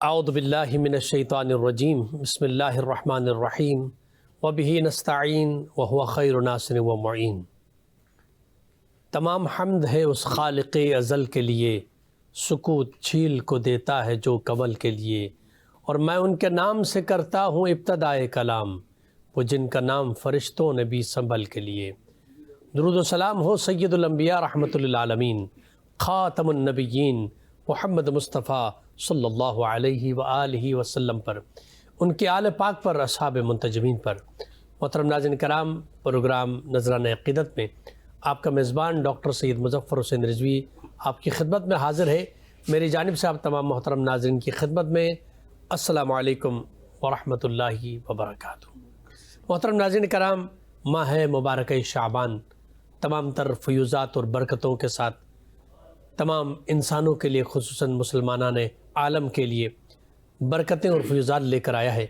اعوذ باللہ من الشیطان الرجیم بسم اللہ الرحمن الرحیم وبہ نستعین وہو خیر ناصر و معین۔ تمام حمد ہے اس خالق ازل کے لیے، سکوت چھیل کو دیتا ہے جو کمل کے لیے، اور میں ان کے نام سے کرتا ہوں ابتدائے کلام، وہ جن کا نام فرشتوں نے بھی سنبھل کے لیے۔ درود و سلام ہو سید الانبیاء رحمۃ للعالمین، خاتم النبیین محمد مصطفیٰ صلی اللہ علیہ وآلہ وسلم پر، ان کے آل پاک پر، اصحاب منتجبین پر۔ محترم ناظرین کرام، پروگرام نذرانہ عقیدت میں آپ کا میزبان ڈاکٹر سید مظفر حسین رضوی آپ کی خدمت میں حاضر ہے۔ میری جانب سے آپ تمام محترم ناظرین کی خدمت میں السلام علیکم ورحمۃ اللہ وبرکاتہ۔ محترم ناظرین کرام، ماہ مبارکہ شعبان تمام تر فیوزات اور برکتوں کے ساتھ تمام انسانوں کے لیے، خصوصاً مسلمانان عالم کے لیے برکتیں اور فیوزات لے کر آیا ہے۔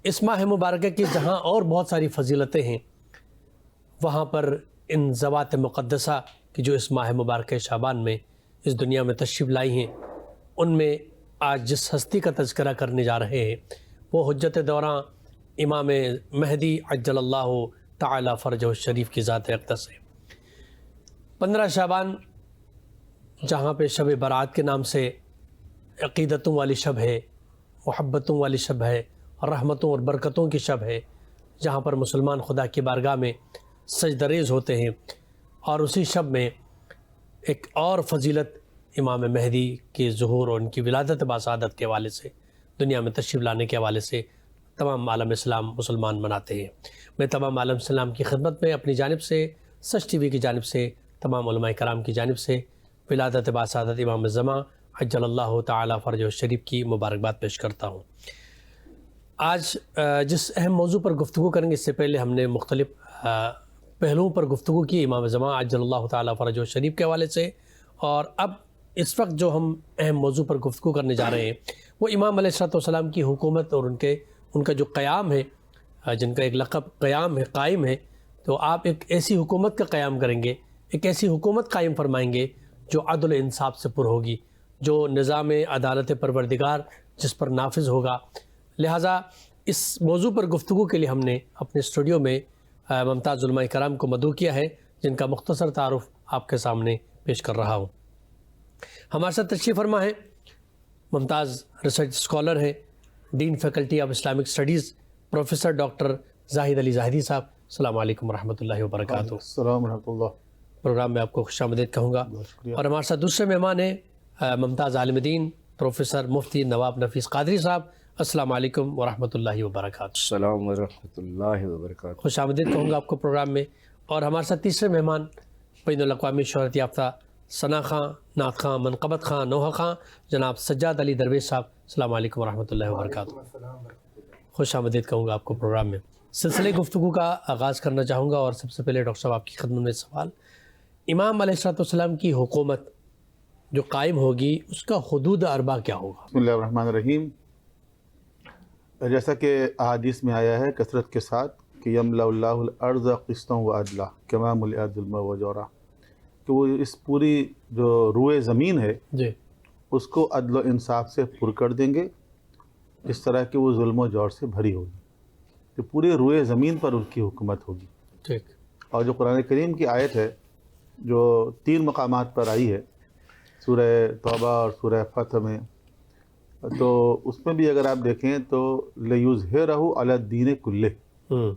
اس ماہ مبارکہ کی جہاں اور بہت ساری فضیلتیں ہیں، وہاں پر ان ذوات مقدسہ کی جو اس ماہ مبارکہ شعبان میں اس دنیا میں تشریف لائی ہیں، ان میں آج جس ہستی کا تذکرہ کرنے جا رہے ہیں وہ حجت دوراں امام مہدی عجل اللہ تعالی فرجہ الشریف کی ذات اقدس ہے۔ 15 شعبان جہاں پہ شب برات کے نام سے عقیدتوں والی شب ہے، محبتوں والی شب ہے، رحمتوں اور برکتوں کی شب ہے، جہاں پر مسلمان خدا کی بارگاہ میں سجدہ ریز ہوتے ہیں، اور اسی شب میں ایک اور فضیلت امام مہدی کے ظہور اور ان کی ولادت باسعادت کے حوالے سے، دنیا میں تشریف لانے کے حوالے سے تمام عالم اسلام مسلمان مناتے ہیں۔ میں تمام عالم اسلام کی خدمت میں اپنی جانب سے، سچ ٹی وی کی جانب سے، تمام علماء کرام کی جانب سے ولادت باسعادت امام الزماں عجل اللہ تعالی فرجہ الشریف کی مبارکباد پیش کرتا ہوں۔ آج جس اہم موضوع پر گفتگو کریں گے، اس سے پہلے ہم نے مختلف پہلوؤں پر گفتگو کی امام الزماں عجل اللہ تعالی فرجہ الشریف کے حوالے سے، اور اب اس وقت جو ہم اہم موضوع پر گفتگو کرنے جا رہے ہیں وہ امام علیہ السلام کی حکومت اور ان کا جو قیام ہے، جن کا ایک لقب قیام ہے، قائم ہے۔ تو آپ ایک ایسی حکومت کا قیام کریں گے، ایک ایسی حکومت قائم فرمائیں گے جو عدل انصاف سے پر ہوگی، جو نظام عدالت پروردگار جس پر نافذ ہوگا۔ لہٰذا اس موضوع پر گفتگو کے لیے ہم نے اپنے اسٹوڈیو میں ممتاز علماء کرام کو مدعو کیا ہے، جن کا مختصر تعارف آپ کے سامنے پیش کر رہا ہوں۔ ہمارے ساتھ تشریف فرما ہے ممتاز ریسرچ اسکالر ہیں، dean faculty of Islamic studies, professor doctor Zahid Ali Zahidi صاحب۔ السلام علیکم ورحمۃ اللہ وبرکاتہ۔ السلام ورحمۃ اللہ۔ پروگرام میں آپ کو خوش آمدید کہوں گا۔ اور ہمارے ساتھ دوسرے مہمان ہیں ممتاز عالم دین پروفیسر مفتی نواب نفیس قادری صاحب۔ السلام علیکم ورحمۃ اللہ وبرکاتہ۔ السلام ورحمۃ اللہ وبرکاتہ۔ خوش آمدید کہوں گا آپ کو پروگرام میں۔ اور ہمارے ساتھ تیسرے مہمان بین الاقوامی شہرت یافتہ ثنا خاں، نعت خاں، منقبت خاں، نوحہ خاں، جناب سجاد علی درویش صاحب۔ السلام علیکم ورحمۃ اللہ وبرکاتہ۔ خوش آمدید کہوں گا آپ کو پروگرام میں۔ سلسلے گفتگو کا آغاز کرنا چاہوں گا، اور سب سے پہلے ڈاکٹر صاحب آپ کی خدمت میں سوال، امام علیہ السلام کی حکومت جو قائم ہوگی اس کا حدود اربع کیا ہوگا؟ بسم اللہ الرحمن الرحیم۔ جیسا کہ احادیث میں آیا ہے کثرت کے ساتھ کہ یملأ اللہ الارض قسطا وعدلا کما ملئت ظلما وجورا، کہ وہ اس پوری جو روئے زمین ہے جی، اس کو عدل و انصاف سے پر کر دیں گے، اس طرح کہ وہ ظلم و جور سے بھری ہوگی، کہ پورے روئے زمین پر ان کی حکومت ہوگی۔ ٹھیک۔ اور جو قرآن کریم کی آیت ہے جو 3 مقامات پر آئی ہے، سورہ توبہ اور سورہ فتح میں، تو اس میں بھی اگر آپ دیکھیں تو لِیُظْہِرَهُ عَلَى الدِّینِ كُلِّهِ،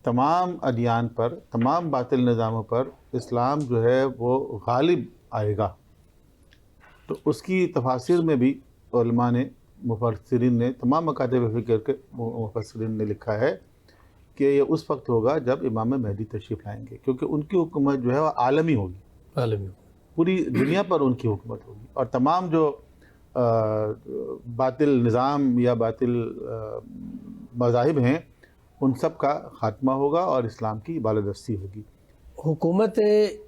تمام ادیان پر، تمام باطل نظاموں پر اسلام جو ہے وہ غالب آئے گا۔ تو اس کی تفاسیر میں بھی علماء نے، مفسرین نے، تمام مکاتب فکر کے مفسرین نے لکھا ہے کہ یہ اس وقت ہوگا جب امام مہدی تشریف لائیں گے، کیونکہ ان کی حکومت جو ہے وہ عالمی ہوگی، عالمی۔ پوری دنیا پر ان کی حکومت ہوگی، اور تمام جو باطل نظام یا باطل مذاہب ہیں ان سب کا خاتمہ ہوگا اور اسلام کی بالادستی ہوگی۔ حکومت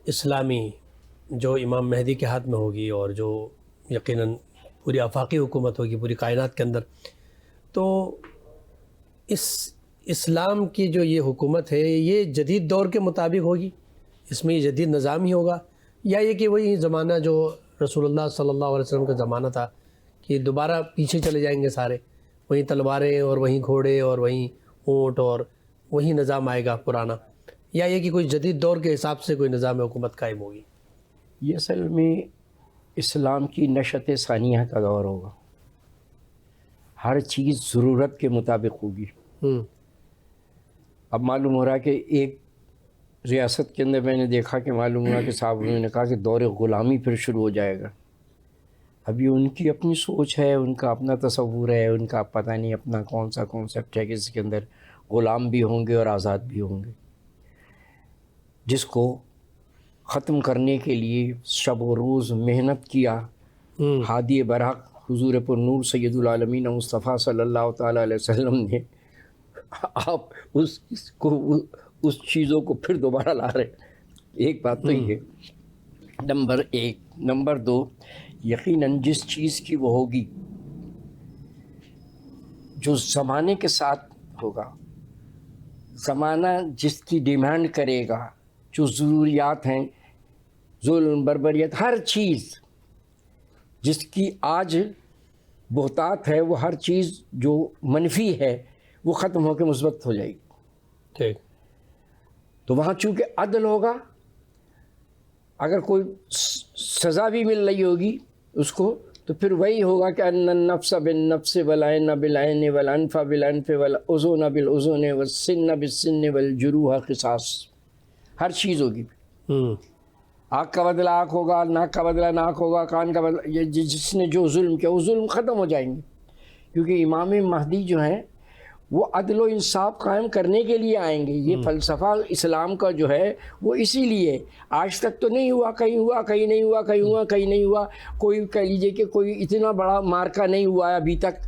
اسلامی جو امام مہدی کے ہاتھ میں ہوگی، اور جو یقیناً پوری آفاقی حکومت ہوگی پوری کائنات کے اندر، تو اس اسلام کی جو یہ حکومت ہے یہ جدید دور کے مطابق ہوگی، اس میں یہ جدید نظام ہی ہوگا، یا یہ کہ وہی زمانہ جو رسول اللہ صلی اللہ علیہ وسلم کا زمانہ تھا کہ دوبارہ پیچھے چلے جائیں گے سارے، وہیں تلواریں اور وہیں گھوڑے اور وہیں اونٹ اور وہی نظام آئے گا پرانا، یا یہ کہ کوئی جدید دور کے حساب سے کوئی نظام حکومت قائم ہوگی؟ یہ اصل میں اسلام کی نشأت ثانیہ کا دور ہوگا، ہر چیز ضرورت کے مطابق ہوگی۔ اب معلوم ہو رہا ہے کہ ایک ریاست کے اندر میں نے دیکھا کہ معلوم ہوا کہ صاحب انہوں نے کہا کہ دور غلامی پھر شروع ہو جائے گا۔ ابھی ان کی اپنی سوچ ہے، ان کا اپنا تصور ہے، ان کا پتہ نہیں اپنا کون سا کانسیپٹ ہے کہ اس کے اندر غلام بھی ہوں گے اور آزاد بھی ہوں گے، جس کو ختم کرنے کے لیے شب و روز محنت کیا ہادی برحق حضور پر نور سید العالمین مصطفیٰ صلی اللہ تعالیٰ علیہ وسلم نے، آپ اس چیزوں کو پھر دوبارہ لا رہے ہیں۔ ایک بات تو یہ ہے، نمبر ایک۔ نمبر دو، یقیناً جس چیز کی وہ ہوگی جو زمانے کے ساتھ ہوگا، زمانہ جس کی ڈیمانڈ کرے گا، جو ضروریات ہیں، ظلم، بربریت، ہر چیز جس کی آج بہتات ہے، وہ ہر چیز جو منفی ہے وہ ختم ہو کے مثبت ہو جائے گی۔ ٹھیک، تو وہاں چونکہ عدل ہوگا، اگر کوئی سزا بھی مل رہی ہوگی اس کو، تو پھر وہی ہوگا کہ ان النفس بالنفس والعین بالعین والانف بالانف والاذن بالاذن والسن بالسن والجروح قصاص، ہر چیز ہوگی۔ آنکھ کا بدلہ آنکھ ہوگا، ناک کا بدلہ ناک ہوگا، کان کا بدلہ، یہ جس نے جو ظلم کیا وہ ظلم ختم ہو جائیں گے، کیونکہ امام مہدی جو ہیں وہ عدل و انصاف قائم کرنے کے لیے آئیں گے۔ یہ فلسفہ اسلام کا جو ہے وہ اسی لیے آج تک تو نہیں ہوا، کہیں ہوا کہیں نہیں ہوا، کہیں ہوا کہیں نہیں ہوا، کوئی کہہ لیجیے کہ کوئی اتنا بڑا مارکا نہیں ہوا ہے ابھی تک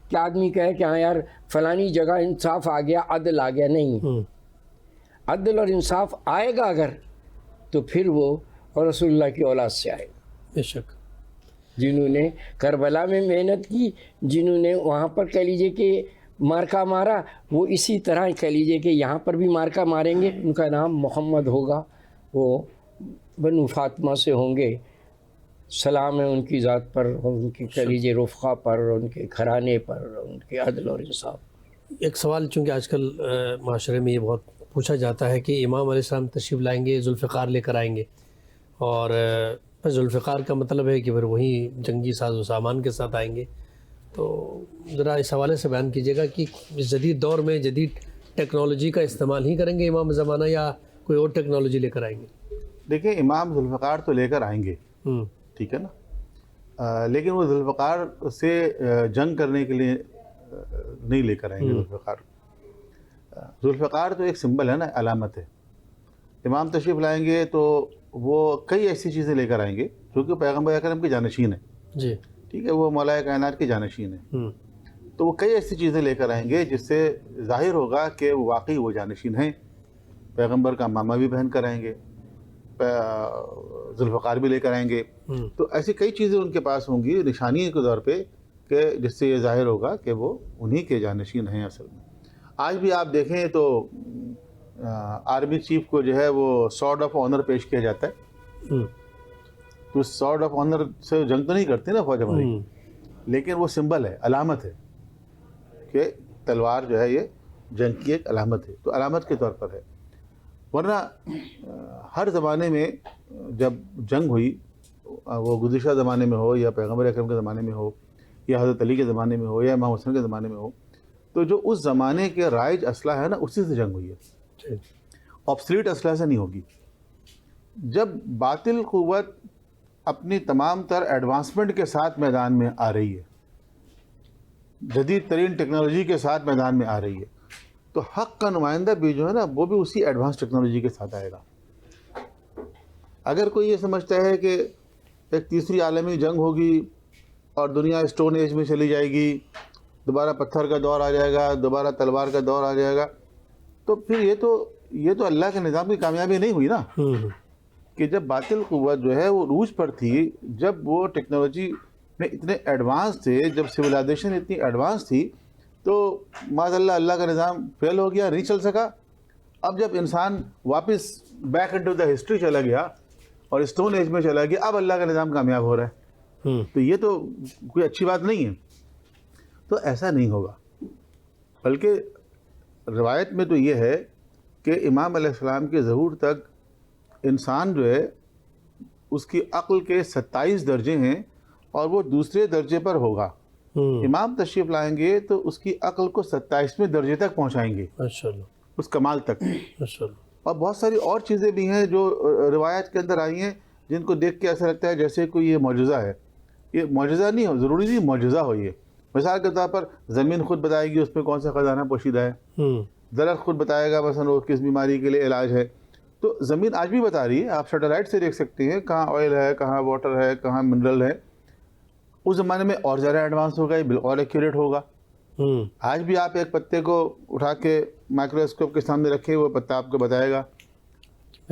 کہ آدمی کہے کہ ہاں یار فلانی جگہ انصاف آ گیا، عدل آ گیا۔ نہیں، عدل اور انصاف آئے گا اگر تو پھر وہ اور رسول اللہ کی اولاد سے آئے گا، بے شک، جنہوں نے کربلا میں محنت کی، جنہوں نے وہاں پر کہہ لیجیے کہ مارکا مارا، وہ اسی طرح کہہ لیجیے کہ یہاں پر بھی مارکا ماریں گے۔ ان کا نام محمد ہوگا، وہ بنو فاطمہ سے ہوں گے۔ سلام ہے ان کی ذات پر، ان کی کہہ لیجیے رفقا پر، ان کے گھرانے پر، ان کے عدل اور انصاف۔ ایک سوال چونکہ آج کل معاشرے میں یہ بہت پوچھا جاتا ہے کہ امام علیہ السلام تشریف لائیں گے، ذوالفقار لے کر آئیں گے، اور ذوالفقار کا مطلب ہے کہ پھر وہی جنگی ساز و سامان کے ساتھ آئیں گے۔ تو ذرا اس حوالے سے بیان کیجیے گا کہ اس جدید دور میں جدید ٹیکنالوجی کا استعمال ہی کریں گے امام زمانہ، یا کوئی اور ٹیکنالوجی لے کر آئیں گے؟ دیکھیں، امام ذوالفقار تو لے کر آئیں گے، ٹھیک ہے نا، لیکن وہ ذوالفقار سے جنگ کرنے کے لیے نہیں لے کر آئیں گے۔ ذوالفقار تو ایک سمبل ہے نا، علامت ہے۔ امام تشریف لائیں گے تو وہ کئی ایسی چیزیں لے کر آئیں گے جو کہ پیغمبر اکرم کے جانشین ہیں، جی ٹھیک ہے، وہ مولا کائنات کے جانشین ہیں، تو وہ کئی ایسی چیزیں لے کر آئیں گے جس سے ظاہر ہوگا کہ وہ واقعی وہ جانشین ہیں۔ پیغمبر کا ماما بھی پہن کر آئیں گے، ذوالفقار بھی لے کر آئیں گے، تو ایسی کئی چیزیں ان کے پاس ہوں گی نشانی کے طور پہ کہ جس سے یہ ظاہر ہوگا کہ وہ انہی کے جانشین ہیں اصل میں۔ آج بھی آپ دیکھیں تو آرمی چیف کو جو ہے وہ سارڈ آف آنر پیش کیا جاتا ہے، تو اس سارڈ آف آنر سے جنگ تو نہیں کرتی نا فوج ہماری، لیکن وہ سمبل ہے، علامت ہے کہ تلوار جو ہے یہ جنگ کی ایک علامت ہے، تو علامت کے طور پر ہے۔ ورنہ ہر زمانے میں جب جنگ ہوئی، وہ گزشتہ زمانے میں ہو یا پیغمبر اکرم کے زمانے میں ہو یا حضرت علی کے زمانے میں ہو یا امام حسن کے زمانے میں ہو، تو جو اس زمانے کے رائج اسلحہ ہے نا، اسی سے جنگ ہوئی ہے، آبسلیٹ اسلحہ سے نہیں ہوگی۔ جب باطل قوت اپنی تمام تر ایڈوانسمنٹ کے ساتھ میدان میں آ رہی ہے، جدید ترین ٹیکنالوجی کے ساتھ میدان میں آ رہی ہے، تو حق کا نمائندہ بھی جو ہے نا وہ بھی اسی ایڈوانس ٹیکنالوجی کے ساتھ آئے گا۔ اگر کوئی یہ سمجھتا ہے کہ ایک تیسری عالمی جنگ ہوگی اور دنیا اسٹون ایج میں چلی جائے گی، دوبارہ پتھر کا دور آ جائے گا، دوبارہ تلوار کا دور آ جائے گا، تو پھر یہ تو اللہ کے نظام کی کامیابی نہیں ہوئی نا، کہ جب باطل قوت جو ہے وہ عروج پر تھی، جب وہ ٹیکنالوجی میں اتنے ایڈوانس تھے، جب سویلائزیشن اتنی ایڈوانس تھی، تو معاذ اللہ کا نظام فیل ہو گیا، نہیں چل سکا۔ اب جب انسان واپس بیک انٹو دا ہسٹری چلا گیا اور اسٹون ایج میں چلا گیا، اب اللہ کا نظام کامیاب ہو رہا ہے۔ تو یہ تو کوئی اچھی بات نہیں ہے. تو ایسا نہیں ہوگا، بلکہ روایت میں تو یہ ہے کہ امام علیہ السلام کے ظہور تک انسان جو ہے اس کی عقل کے 27 درجے ہیں اور وہ دوسرے درجے پر ہوگا. امام تشریف لائیں گے تو اس کی عقل کو 27ویں درجے تک پہنچائیں گے، اس کمال تک. اور بہت ساری اور چیزیں بھی ہیں جو روایت کے اندر آئی ہیں جن کو دیکھ کے ایسا لگتا ہے جیسے کوئی یہ معجزہ ہے. یہ معجزہ نہیں ہو، ضروری نہیں معجزہ ہو. یہ مثال کے طور پر زمین خود بتائے گی اس میں کون سا خزانہ پوشیدہ ہے، درخت خود بتائے گا مثلا وہ کس بیماری کے لیے علاج ہے. تو زمین آج بھی بتا رہی ہے، آپ سیٹلائٹ سے دیکھ سکتے ہیں کہاں آئل ہے، کہاں واٹر ہے، کہاں منرل ہے. اس زمانے میں اور زیادہ ایڈوانس ہوگا، یہ اور ایکوریٹ ہوگا. آج بھی آپ ایک پتے کو اٹھا کے مائکروسکوپ کے سامنے رکھے وہ پتا آپ کو بتائے گا.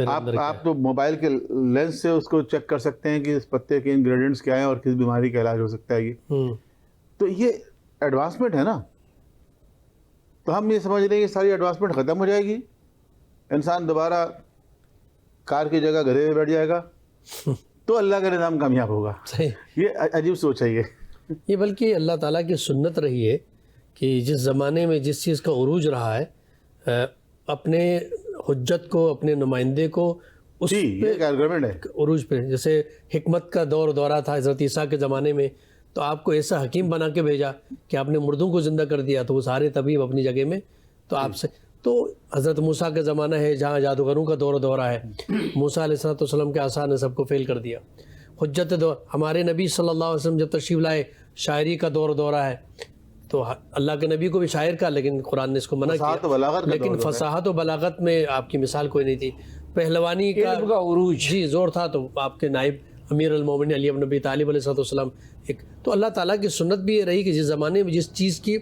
آپ تو موبائل کے لینس سے اس کو چیک کر سکتے ہیں کہ اس پتے کے انگریڈینٹس کیا ہیں اور کس بیماری کا علاج ہو سکتا ہے. یہ تو یہ ایڈوانسمنٹ ہے نا. تو ہم یہ سمجھ رہے ہیں کہ ساری ایڈوانسمنٹ ختم ہو جائے گی، انسان دوبارہ کار کی جگہ گدھے پہ بیٹھ جائے گا تو اللہ کا نظام کامیاب ہوگا. یہ عجیب سوچ ہے یہ بلکہ اللہ تعالیٰ کی سنت رہی ہے کہ جس زمانے میں جس چیز کا عروج رہا ہے اپنے حجت کو، اپنے نمائندے کو اس آرگومنٹ ہے عروج پہ. جیسے حکمت کا دور دورہ تھا حضرت عیسیٰ کے زمانے میں، تو آپ کو ایسا حکیم بنا کے بھیجا کہ آپ نے مردوں کو زندہ کر دیا، تو وہ سارے طبیب اپنی جگہ میں. تو آپ سے تو حضرت موسیٰ کا زمانہ ہے جہاں جادوگروں کا دورہ ہے. موسیٰ علیہ السلام کے عصا نے سب کو فیل کر دیا. حجت دور ہمارے نبی صلی اللہ علیہ وسلم جب تشریف لائے شاعری کا دورہ ہے. تو اللہ کے نبی کو بھی شاعر کا، لیکن قرآن نے اس کو منع کیا. لیکن فصاحت و بلاغت میں آپ کی مثال کوئی نہیں تھی. پہلوانی کا عروج جی زور تھا، تو آپ کے نائب امیر المومنین علی بن ابی طالب علیہ السلام ایک. تو اللہ تعالیٰ کی سنت بھی یہ رہی کہ جس زمانے میں جس چیز کی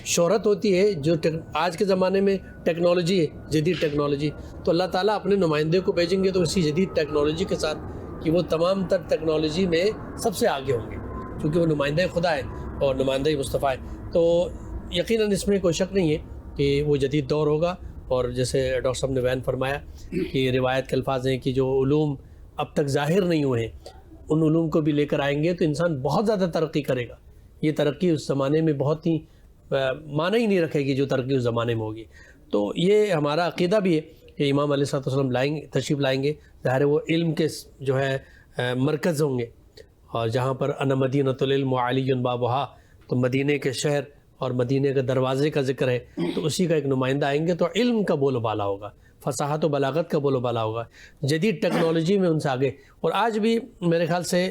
شہرت ہوتی ہے، جو آج کے زمانے میں ٹیکنالوجی ہے، جدید ٹیکنالوجی، تو اللہ تعالیٰ اپنے نمائندے کو بھیجیں گے تو اسی جدید ٹیکنالوجی کے ساتھ کہ وہ تمام تر ٹیکنالوجی میں سب سے آگے ہوں گے، کیونکہ وہ نمائندہ خدا ہے اور نمائندہ مصطفیٰ ہے. تو یقیناً اس میں کوئی شک نہیں ہے کہ وہ جدید دور ہوگا. اور جیسے ڈاکٹر صاحب نے بیان فرمایا کہ روایت کے الفاظ ہیں کہ جو علوم اب تک ظاہر نہیں ہوئے ہیں ان علوم کو بھی لے کر آئیں گے تو انسان بہت زیادہ ترقی کرے گا. یہ ترقی اس زمانے میں بہت ہی معنی ہی نہیں رکھے گی جو ترقی اس زمانے میں ہوگی. تو یہ ہمارا عقیدہ بھی ہے کہ امام علیہ السلام تشریف لائیں گے. ظاہر وہ علم کے جو ہے مرکز ہوں گے، اور جہاں پر انا مدینۃ العلم وعلی بابھا، تو مدینے کے شہر اور مدینے کے دروازے کا ذکر ہے، تو اسی کا ایک نمائندہ آئیں گے. تو علم کا بول و بالا ہوگا، فصاحت و بلاغت کا بول و بالا ہوگا، جدید ٹیکنالوجی میں ان سے آگے. اور آج بھی میرے خیال سے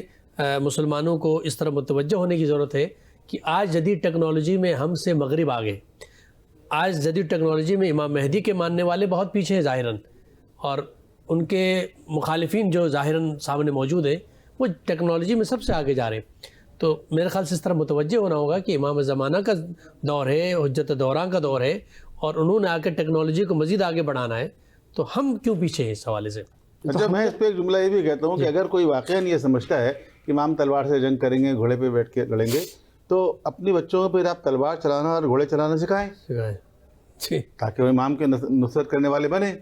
مسلمانوں کو اس طرح متوجہ ہونے کی ضرورت ہے کہ آج جدید ٹیکنالوجی میں ہم سے مغرب آگے. آج جدید ٹیکنالوجی میں امام مہدی کے ماننے والے بہت پیچھے ہیں ظاہراً، اور ان کے مخالفین جو ظاہراً سامنے موجود ہیں وہ ٹیکنالوجی میں سب سے آگے جا رہے ہیں. تو میرے خیال سے اس طرح متوجہ ہونا ہوگا کہ امام زمانہ کا دور ہے، حجت دوراں کا دور ہے، اور انہوں نے آ کے ٹیکنالوجی کو مزید آگے بڑھانا ہے. تو ہم کیوں پیچھے ہیں اس حوالے سے؟ اچھا، میں اس پہ ایک جملہ یہ بھی کہتا ہوں کہ اگر کوئی واقعاً یہ سمجھتا ہے کہ امام تلوار سے جنگ کریں گے، گھوڑے پہ بیٹھ کے لڑیں گے، تو اپنی بچوں کو پھر آپ تلوار چلانا اور گھوڑے چلانا سکھائیں تاکہ وہ امام کے نصرت کرنے والے بنیں.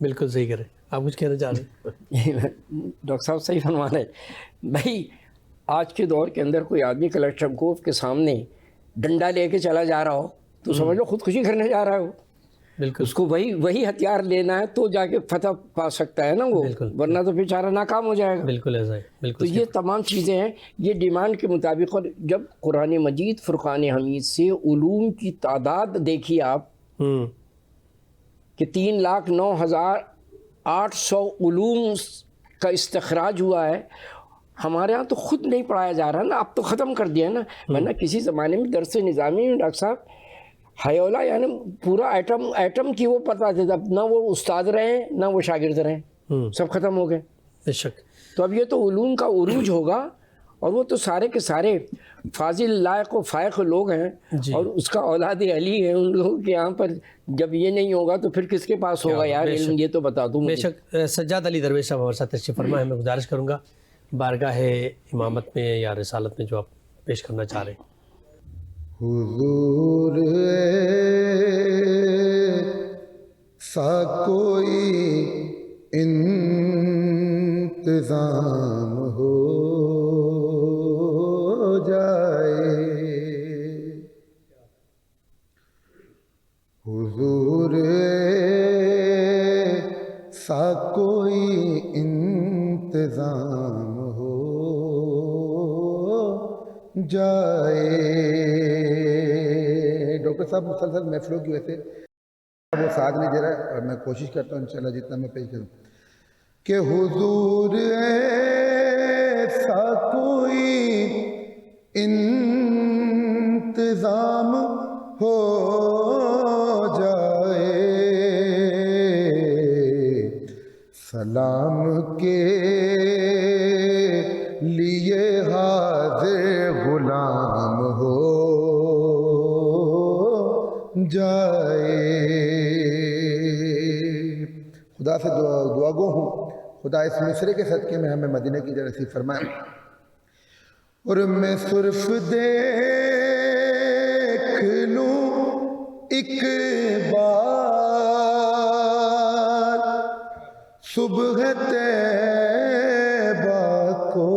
بالکل صحیح کریں. آپ کچھ کہنا چاہ رہے ہیں؟ ڈاکٹر صاحب صحیح فرما رہے ہیں. بھائی آج کے دور کے اندر کوئی آدمی کلشٹرکوف کے سامنے ڈنڈا لے کے چلا جا رہا ہو تو سمجھ لو خودکشی کرنے جا رہا ہو. بالکل اس کو وہی ہتھیار لینا ہے تو جا کے فتح پا سکتا ہے نا وہ، ورنہ تو بیچارہ ناکام ہو جائے گا. بالکل ایسا ہے. بالکل. تو یہ تمام چیزیں ہیں یہ ڈیمانڈ کے مطابق. اور جب قرآن مجید فرقان حمید سے علوم کی تعداد دیکھیے آپ کہ 3,09,800 علوم کا استخراج ہوا ہے. ہمارے ہاں تو خود نہیں پڑھایا جا رہا نا، اب تو ختم کر دیا نا. ورنہ کسی زمانے میں درس نظامی میں ڈاکٹر صاحب حیولہ یعنی پورا ایٹم کی وہ پتہ تھا. اب نہ وہ استاد رہے نہ وہ شاگرد رہے، سب ختم ہو گئے. بے شک. تو اب یہ تو علوم کا عروج ہوگا، اور وہ تو سارے کے سارے فاضل لائق و فائق لوگ ہیں اور اس کا اولاد علی ہے. ان لوگوں کے یہاں پر جب یہ نہیں ہوگا تو پھر کس کے پاس ہوگا یار علم؟ یہ تو بتا دوں. بے شک. سجاد علی درویش صاحب ہمارے ساتھ تشریف فرما ہے. میں گزارش کروں گا بارگاہ امامت میں یا رسالت میں جو آپ پیش کرنا چاہ رہے ہیں. حضور سا کوئی انتظام ہو سا کوئی انتظام ہو جائے. ڈاکٹر صاحب مسلسل محفلوں کی وجہ سے وہ ساتھ نہیں دے رہا ہے، اور میں کوشش کرتا ہوں انشاءاللہ جتنا میں پیش کروں کہ حضور ایسا کوئی انتظام ہو جائے، سلام کے لیے حاضر غلام ہو جائے. خدا سے دعا گو ہوں خدا اس مصرے کے صدقے میں ہمیں مدینہ کی جگہ نصیب فرمائے. اور میں صرف دیکھ لوں ایک بار صبح طیبہ کو،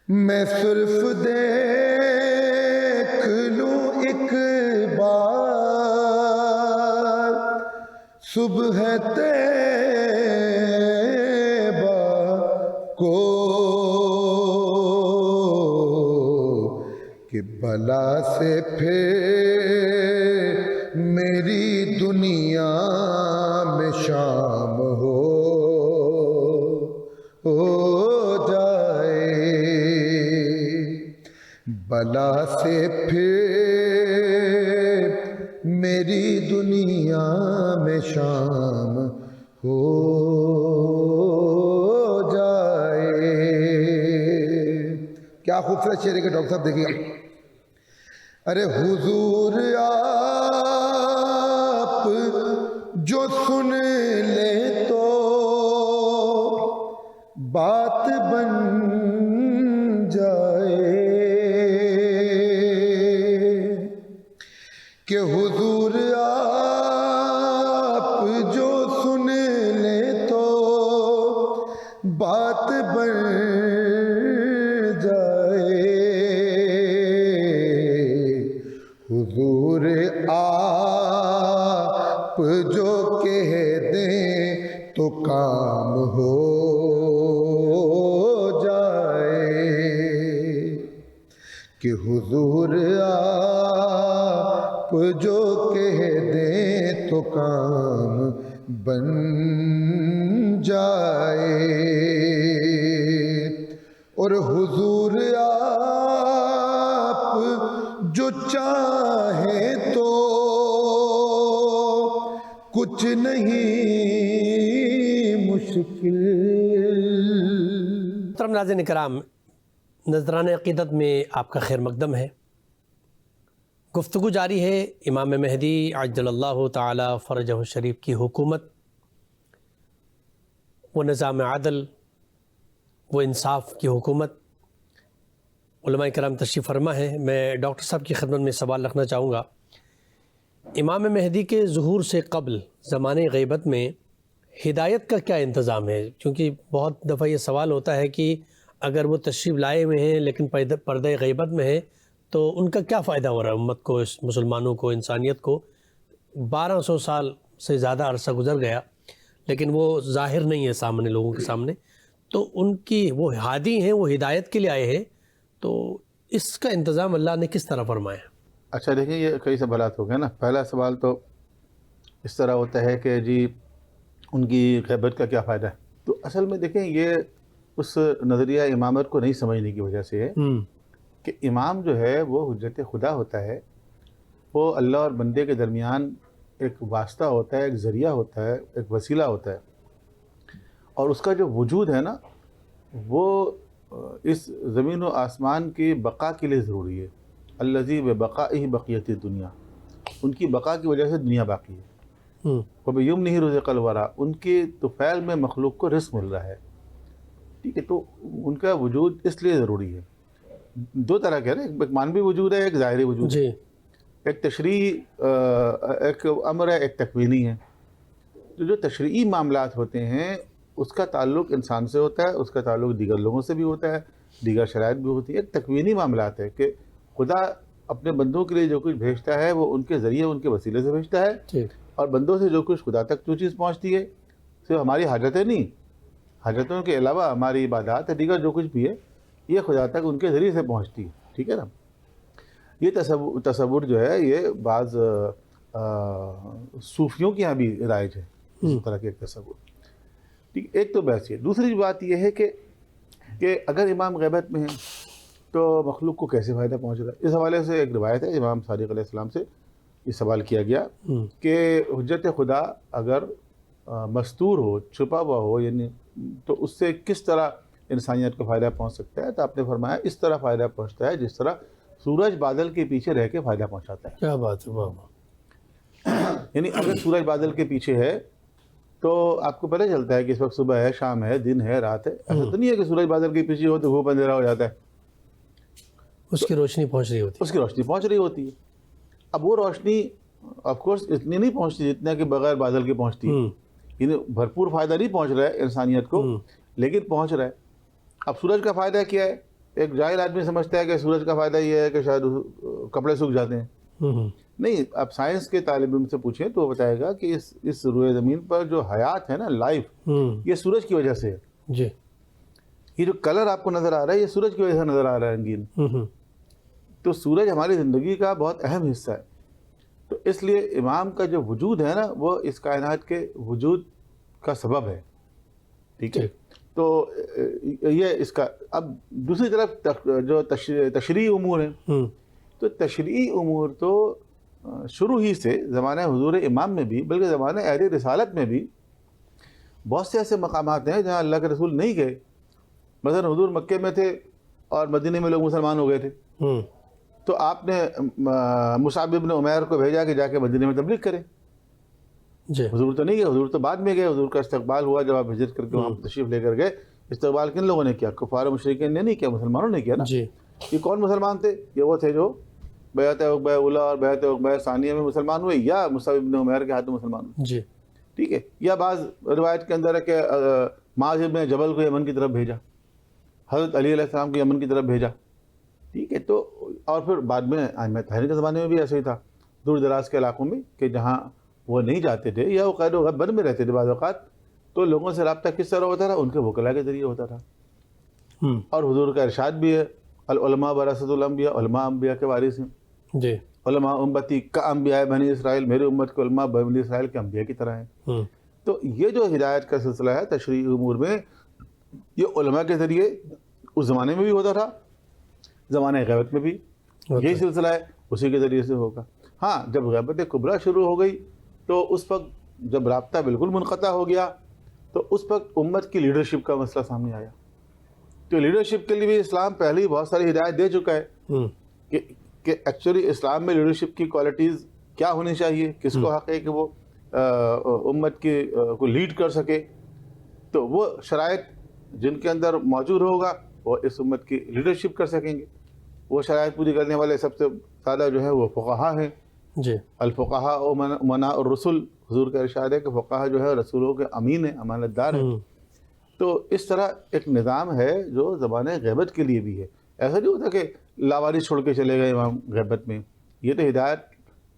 میں صرف دیکھ لوں ایک بار صبح طیبہ کو، کہ بلا سے پھر میری دنیا میں شام ہو جائے، بلا سے پھر میری دنیا میں شام ہو جائے. کیا خوبصورت شعر ہے کہ ڈاکٹر صاحب دیکھیے. ارے حضور آپ جو سن لے تو بات بن جائے، کہ حضور آپ جو سن لے تو بات بن جائے، حضور آپ جو کہہ دیں تو کام ہو جائے، کہ حضور آپ جو کہہ دیں تو کام بن جائے. اور حضور آپ جو چاہیں تو کچھ نہیں مشکل. محترم ناظرین کرام، نذرانہ عقیدت میں آپ کا خیر مقدم ہے. گفتگو جاری ہے امام مہدی عجل اللہ تعالی فرجہ الشریف کی حکومت، وہ نظام عدل، وہ انصاف کی حکومت. علماء کرام تشریف فرما ہے. میں ڈاکٹر صاحب کی خدمت میں سوال رکھنا چاہوں گا. امام مہدی کے ظہور سے قبل زمانے غیبت میں ہدایت کا کیا انتظام ہے؟ کیونکہ بہت دفعہ یہ سوال ہوتا ہے کہ اگر وہ تشریف لائے ہوئے ہیں لیکن پردہ غیبت میں ہے تو ان کا کیا فائدہ ہو رہا ہے امت کو، اس مسلمانوں کو، انسانیت کو؟ 1200 سال سے زیادہ عرصہ گزر گیا لیکن وہ ظاہر نہیں ہے سامنے، لوگوں کے سامنے. تو ان کی وہ ہادی ہیں، وہ ہدایت کے لیے آئے ہیں، تو اس کا انتظام اللہ نے کس طرح فرمایا؟ اچھا دیکھیں، یہ کئی سوالات ہو گئے نا. پہلا سوال تو اس طرح ہوتا ہے کہ جی ان کی غیبت کا کیا فائدہ ہے. تو اصل میں دیکھیں یہ اس نظریہ امامت کو نہیں سمجھنے کی وجہ سے ہے کہ امام جو ہے وہ حجت خدا ہوتا ہے، وہ اللہ اور بندے کے درمیان ایک واسطہ ہوتا ہے، ایک ذریعہ ہوتا ہے، ایک وسیلہ ہوتا ہے. اور اس کا جو وجود ہے نا وہ اس زمین و آسمان کی بقا کے لیے ضروری ہے. الذی ببقائہ بقیت الدنیا، ان کی بقا کی وجہ سے دنیا باقی ہے. وَبِيُمْنِهِ رُزِقَ الْوَرَىٰ، ان کے طفیل میں مخلوق کو رزق مل رہا ہے. ٹھیک ہے، تو ان کا وجود اس لیے ضروری ہے. دو طرح کے نا، ایک مانوی وجود ہے، ایک ظاہری وجود ہے. ایک تشریعی ایک امر ہے، ایک تکوینی ہے. جو تشریعی معاملات ہوتے ہیں اس کا تعلق انسان سے ہوتا ہے، اس کا تعلق دیگر لوگوں سے بھی ہوتا ہے، دیگر شرائط بھی ہوتی ہے. ایک تکوینی معاملات ہے کہ خدا اپنے بندوں کے لیے جو کچھ بھیجتا ہے وہ ان کے ذریعے، ان کے وسیلے سے بھیجتا ہے. اور بندوں سے جو کچھ خدا تک جو چیز پہنچتی ہے صرف ہماری حاجتیں نہیں، حاجتوں کے علاوہ ہماری عبادات ہے، دیگر جو کچھ بھی ہے یہ خدا تک ان کے ذریعے سے پہنچتی ہے، ٹھیک ہے نا. یہ تصور جو ہے یہ بعض صوفیوں کے یہاں بھی رائج ہے اس طرح کے ایک تصور. ٹھیک، ایک تو بحث یہ. دوسری بات یہ ہے کہ اگر امام غیبت میں ہیں تو مخلوق کو کیسے فائدہ پہنچ رہا ہے. اس حوالے سے ایک روایت ہے امام صادق علیہ السلام سے یہ سوال کیا گیا کہ حجت خدا اگر مستور ہو، چھپا ہوا ہو، یعنی تو اس سے کس طرح انسانیت کو فائدہ پہنچ سکتا ہے. تو آپ نے فرمایا اس طرح فائدہ پہنچتا ہے جس طرح سورج بادل کے پیچھے رہ کے فائدہ پہنچاتا ہے. کیا بات ہے، واہ واہ. یعنی اگر سورج بادل کے پیچھے ہے تو آپ کو پتہ چلتا ہے کہ اس وقت صبح ہے، شام ہے، دن ہے، رات ہے. ایسا تو نہیں ہے کہ سورج بادل کے پیچھے ہو تو گھوپ اندھیرا ہو جاتا ہے. اس کی روشنی پہنچ رہی ہوتی اس کی روشنی پہنچ رہی ہوتی ہے. اب وہ روشنی آف کورس اتنی نہیں پہنچتی جتنا کہ بغیر بادل کے پہنچتی ہے. یعنی بھرپور فائدہ نہیں پہنچ رہا ہے انسانیت کو، لیکن پہنچ رہا ہے. اب سورج کا فائدہ کیا ہے؟ ایک جاہل آدمی سمجھتا ہے کہ سورج کا فائدہ یہ ہے کہ شاید کپڑے سوکھ جاتے ہیں. نہیں، آپ سائنس کے طالب علم سے پوچھیں تو وہ بتائے گا کہ اس روئے زمین پر جو حیات ہے نا، لائف، یہ سورج کی وجہ سے ہے. جی. یہ جو کلر آپ کو نظر آ رہا ہے یہ سورج کی وجہ سے نظر آ رہا ہے رنگین. تو سورج ہماری زندگی کا بہت اہم حصہ ہے. تو اس لیے امام کا جو وجود ہے نا وہ اس کائنات کے وجود کا سبب ہے. ٹھیک ہے. تو یہ اس کا. اب دوسری طرف جو تشریعی امور ہیں، تو تشریعی امور تو شروع ہی سے زمانہ حضور امام میں بھی، بلکہ زمانہ اہل رسالت میں بھی بہت سے ایسے مقامات ہیں جہاں اللہ کے رسول نہیں گئے. مثلا حضور مکے میں تھے اور مدینے میں لوگ مسلمان ہو گئے تھے، تو آپ نے مصعب بن عمیر کو بھیجا کہ جا کے مدینے میں تبلیغ کرے. حضور تو نہیں گئے، حضور تو بعد میں گئے. حضور کا استقبال ہوا جب آپ ہجرت کر کے وہاں تشریف لے کر گئے. استقبال کن لوگوں نے کیا؟ کفار مشرکین نے نہیں کیا، مسلمانوں نے کیا نا. یہ کون مسلمان تھے؟ یہ وہ تھے جو بیعت عقبہ اولیٰ اور بیعت عقبہ ثانیہ میں مسلمان ہوئے، یا مصعب بن عمیر کے ہاتھ میں مسلمان ہوئے. ٹھیک ہے. یا بعض روایت کے اندر ہے کہ معاذ بن جبل کو یمن کی طرف بھیجا، حضرت علی علیہ السلام کو یمن کی طرف بھیجا. ٹھیک ہے. تو اور پھر بعد میں ائمہ طاہرین کے زمانے میں بھی ایسے ہی تھا، دور دراز کے علاقوں میں کہ جہاں وہ نہیں جاتے تھے یا وہ قید و غبر میں رہتے تھے بعض اوقات، تو لوگوں سے رابطہ کس طرح ہوتا تھا؟ ان کے وکلاء کے ذریعے ہوتا تھا. اور حضور کا ارشاد بھی ہے العلماء ورثۃ الانبیاء، علماء انبیاء کے وارث ہیں. جی. علماء امتی کا انبیاء بنی اسرائیل، میری امت کے علماء بنی اسرائیل کے انبیاء کی طرح ہیں. تو یہ جو ہدایت کا سلسلہ ہے تشریعی امور میں، یہ علماء کے ذریعے اس زمانے میں بھی ہوتا تھا، زمانہ غیبت میں بھی یہی سلسلہ ہے، اسی کے ذریعے سے ہوگا. ہاں، جب غیبت کبریٰ شروع ہو گئی تو اس وقت جب رابطہ بالکل منقطع ہو گیا تو اس وقت امت کی لیڈرشپ کا مسئلہ سامنے آیا. تو لیڈرشپ کے لیے بھی اسلام پہلے ہی بہت ساری ہدایت دے چکا ہے کہ ایکچولی اسلام میں لیڈرشپ کی کوالٹیز کیا ہونی چاہیے، کس کو حق ہے کہ وہ امت کی کو لیڈ کر سکے. تو وہ شرائط جن کے اندر موجود ہوگا وہ اس امت کی لیڈرشپ کر سکیں گے. وہ شرائط پوری کرنے والے سب سے زیادہ جو ہے وہ فقہا ہیں. جی. الفقہاء امناء الرسل، حضور کا ارشاد ہے کہ فقہا جو ہے رسولوں کے امین ہیں، امانت دار ہیں. تو اس طرح ایک نظام ہے جو زمانہ غیبت کے لیے بھی ہے. ایسا نہیں ہوتا کہ لاوارث چھوڑ کے چلے گئے امام غیبت میں. یہ تو ہدایت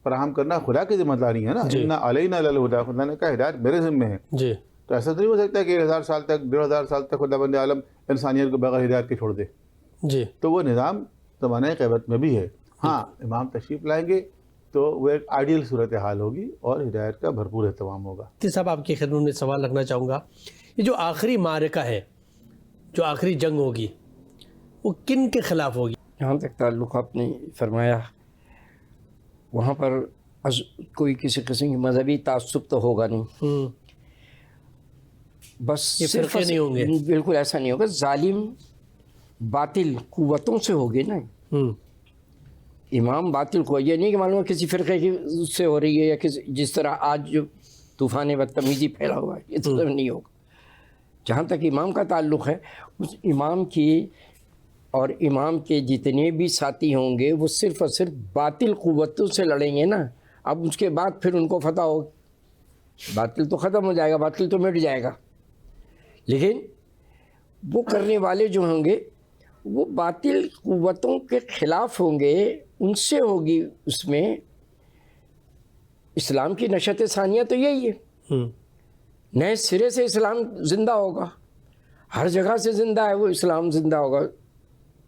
فراہم کرنا خدا کی ذمہ داری ہے نا. اِنَّا عَلَيْنَا لَلْهُدَىٰ، خدا نے کہا ہدایت میرے ذمہ ہے. جی. تو ایسا تو نہیں ہو سکتا کہ 1000 سال تک 1500 سال تک خدا بند عالم انسانیت کو بغیر ہدایت کے چھوڑ دے. جی. تو وہ نظام زمانہ غیبت میں بھی ہے. ہاں، امام تشریف لائیں گے تو وہ ایک آئیڈیل صورتحال ہوگی اور ہدایت کا بھرپور اہتمام ہوگا. مفتی صاحب آپ کی خدمت میں سوال رکھنا چاہوں گا، یہ جو آخری معرکہ ہے، جو آخری جنگ ہوگی، وہ کن کے خلاف ہوگی؟ جہاں تک تعلق آپ نے فرمایا، وہاں پر کوئی کسی قسم کی مذہبی تعصب تو ہوگا نہیں. بس یہ فرقے نہیں ہوں گے. بالکل ایسا نہیں ہوگا. ظالم باطل قوتوں سے ہوگی نا. امام باطل کو یہ نہیں کہ معلوم کسی فرقے کی سے ہو رہی ہے، یا کسی جس طرح آج جو طوفان بدتمیزی پھیلا ہوا ہے، یہ تو نہیں ہوگا. جہاں تک امام کا تعلق ہے، اس امام کی اور امام کے جتنے بھی ساتھی ہوں گے وہ صرف اور صرف باطل قوتوں سے لڑیں گے نا. اب اس کے بعد پھر ان کو فتح ہو، باطل تو ختم ہو جائے گا، باطل تو مٹ جائے گا. لیکن وہ کرنے والے جو ہوں گے وہ باطل قوتوں کے خلاف ہوں گے. ان سے ہوگی اس میں اسلام کی نشت ثانیہ تو یہی ہے، نئے سرے سے اسلام زندہ ہوگا، ہر جگہ سے زندہ ہے وہ اسلام زندہ ہوگا،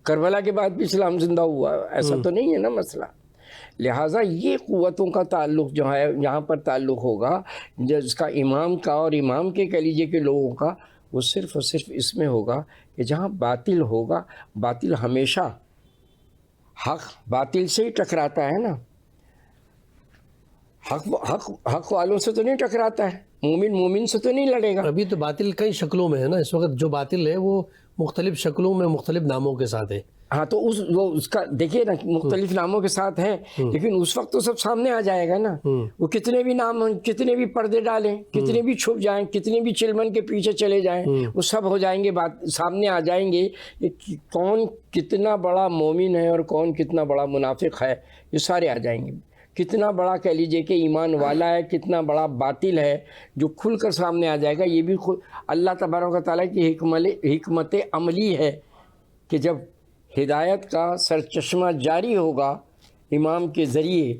کربلا کے بعد بھی اسلام زندہ ہوا، ایسا تو نہیں ہے نا مسئلہ۔ لہٰذا یہ قوتوں کا تعلق جو ہے یہاں پر تعلق ہوگا جس کا امام کا اور امام کے کلیجے کے لوگوں کا، وہ صرف اور صرف اس میں ہوگا کہ جہاں باطل ہوگا، باطل ہمیشہ حق باطل سے ہی ٹکراتا ہے نا، حق والوں سے تو نہیں ٹکراتا ہے، مومن مومن سے تو نہیں لڑے گا۔ ابھی تو باطل کئی شکلوں میں ہے نا، اس وقت جو باطل ہے وہ مختلف شکلوں میں مختلف ناموں کے ساتھ ہے۔ ہاں تو اس کا دیکھیے نا، مختلف ناموں کے ساتھ ہے، لیکن اس وقت تو سب سامنے آ جائے گا نا۔ وہ کتنے بھی نام، کتنے بھی پردے ڈالیں، کتنے بھی چھپ جائیں، کتنے بھی چلمن کے پیچھے چلے جائیں، وہ سب ہو جائیں گے، سامنے آ جائیں گے کہ کون کتنا بڑا مومن ہے اور کون کتنا بڑا منافق ہے، یہ سارے آ جائیں گے۔ کتنا بڑا کہہ لیجئے کہ ایمان والا ہے، کتنا بڑا باطل ہے، جو کھل کر سامنے آ جائے گا۔ یہ بھی اللہ تبارک و تعالیٰ کی حکمت عملی ہے کہ جب ہدایت کا سرچشمہ جاری ہوگا امام کے ذریعے،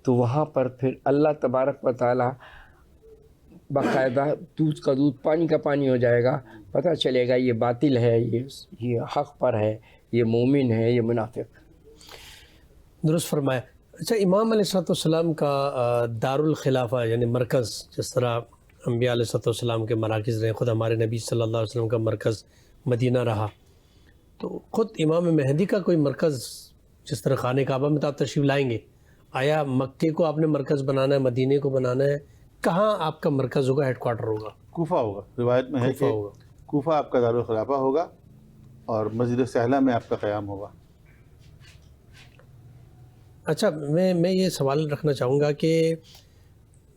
تو وہاں پر پھر اللہ تبارک و تعالیٰ باقاعدہ دودھ کا دودھ پانی کا پانی ہو جائے گا، پتہ چلے گا یہ باطل ہے، یہ حق پر ہے، یہ مومن ہے، یہ منافق۔ درست فرمایا۔ اچھا، امام علیہ الصلوۃ والسلام کا دارالخلافہ یعنی مرکز، جس طرح انبیاء علیہ الصلوۃ والسلام کے مراکز رہے، خود ہمارے نبی صلی اللہ علیہ وسلم کا مرکز مدینہ رہا، تو خود امام مہدی کا کوئی مرکز، جس طرح خانہ کعبہ میں تو آپ تشریف لائیں گے، آیا مکے کو آپ نے مرکز بنانا ہے، مدینے کو بنانا ہے، کہاں آپ کا مرکز ہوگا، ہیڈ کوارٹر ہوگا؟ کوفہ ہوگا، روایت میں ہے کہ کوفہ آپ کا دارالخلافہ ہوگا اور مسجد سہلہ میں آپ کا قیام ہوگا۔ اچھا، میں یہ سوال رکھنا چاہوں گا کہ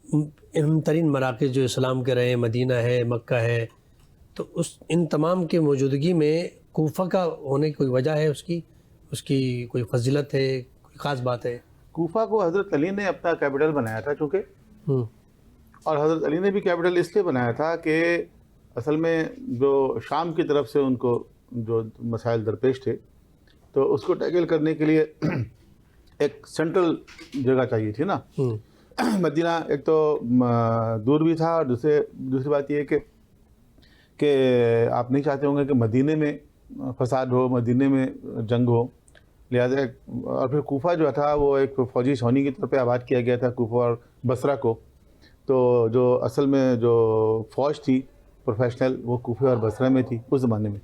اہم ترین مراکز جو اسلام کے رہے، مدینہ ہے، مکہ ہے، تو ان تمام کے موجودگی میں کوفہ کا ہونے کی کوئی وجہ ہے، اس کی کوئی فضیلت ہے، کوئی خاص بات ہے؟ کوفہ کو حضرت علی نے اپنا کیپٹل بنایا تھا چونکہ، اور حضرت علی نے بھی کیپٹل اس لیے بنایا تھا کہ اصل میں جو شام کی طرف سے ان کو جو مسائل درپیش تھے، تو اس کو ٹیکل کرنے کے لیے ایک سینٹرل جگہ چاہیے تھی نا۔ مدینہ ایک تو دور بھی تھا، اور دوسری بات یہ ہے کہ آپ نہیں چاہتے ہوں گے کہ مدینے میں فساد ہو، مدینے میں جنگ ہو، لہٰذا اور پھر کوفہ جو تھا وہ ایک فوجی چھاؤنی کے طور پہ آباد کیا گیا تھا، کوفہ اور بصرہ کو، تو جو اصل میں جو فوج تھی پروفیشنل وہ کوفہ اور بصرہ میں تھی اس زمانے میں،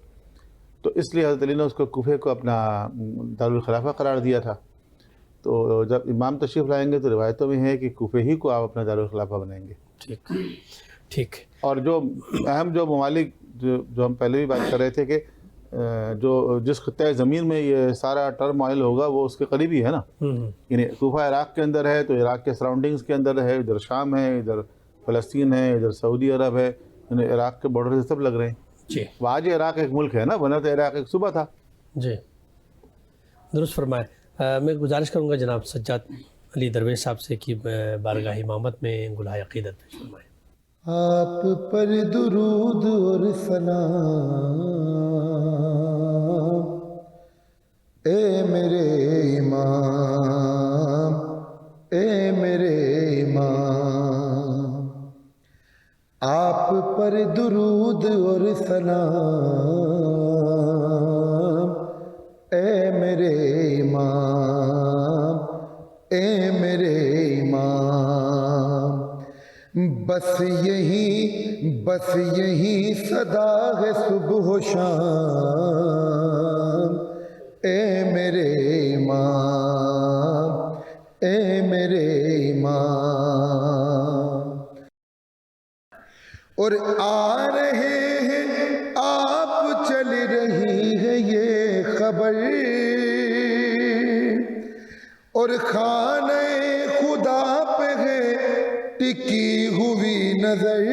تو اس لیے حضرت علی نے اس کو کوفہ کو اپنا دارالخلافہ قرار دیا تھا۔ تو جب امام تشریف لائیں گے تو روایتوں میں ہے کہ کوفہ ہی کو آپ اپنا دارالخلافہ بنائیں گے۔ ٹھیک۔ اور جو اہم جو ممالک جو ہم پہلے بھی بات کر رہے تھے کہ جس خطۂ زمین میں یہ سارا ٹرم آئل ہوگا وہ اس کے قریبی ہے نا، یعنی کوفہ عراق کے اندر ہے تو عراق کے سراؤنڈنگز کے اندر ہے، ادھر شام ہے، ادھر فلسطین ہے، ادھر سعودی عرب ہے، یعنی عراق کے بارڈر سے سب لگ رہے ہیں جی۔ وہ آج عراق ایک ملک ہے نا، ورنہ تو عراق ایک صوبہ تھا۔ جی، درست فرمائے۔ میں گزارش کروں گا جناب سجاد علی درویش صاحب سے کہ بارگاہ امامت میں گلہائے عقیدت پیش فرمائیں۔ آپ پر درود اور سلام اے میرے امام، اے میرے امام، آپ پر درود اور سلام اے میرے امام، اے میرے امام، بس یہی صدا ہے صبح و شام اے میرے امام، اے میرے امام، اور آ رہے ہیں آپ، چل رہی ہے یہ خبر، اور خانہ خدا پہ ہے ٹکی ہوئی نظر،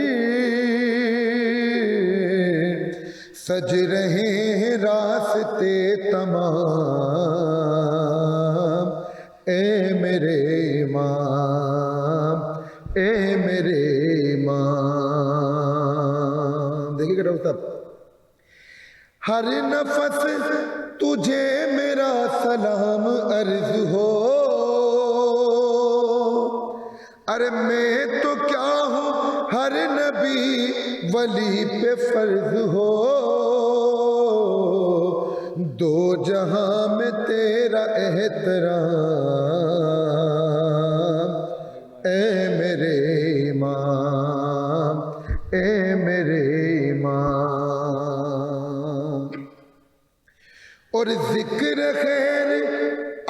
سج رہے ہیں راستے تمام اے میرے امام، اے میرے امام۔ دیکھیے کہ ڈاکٹر صاحب، ہر نفس تجھے میرا سلام عرض ہو، ارے میں تو کیا ہوں ہر نبی ولی پہ فرض ہو، دو جہاں میں تیرا احترام، اے میرے امام، اے میرے امام۔ اور ذکر خیر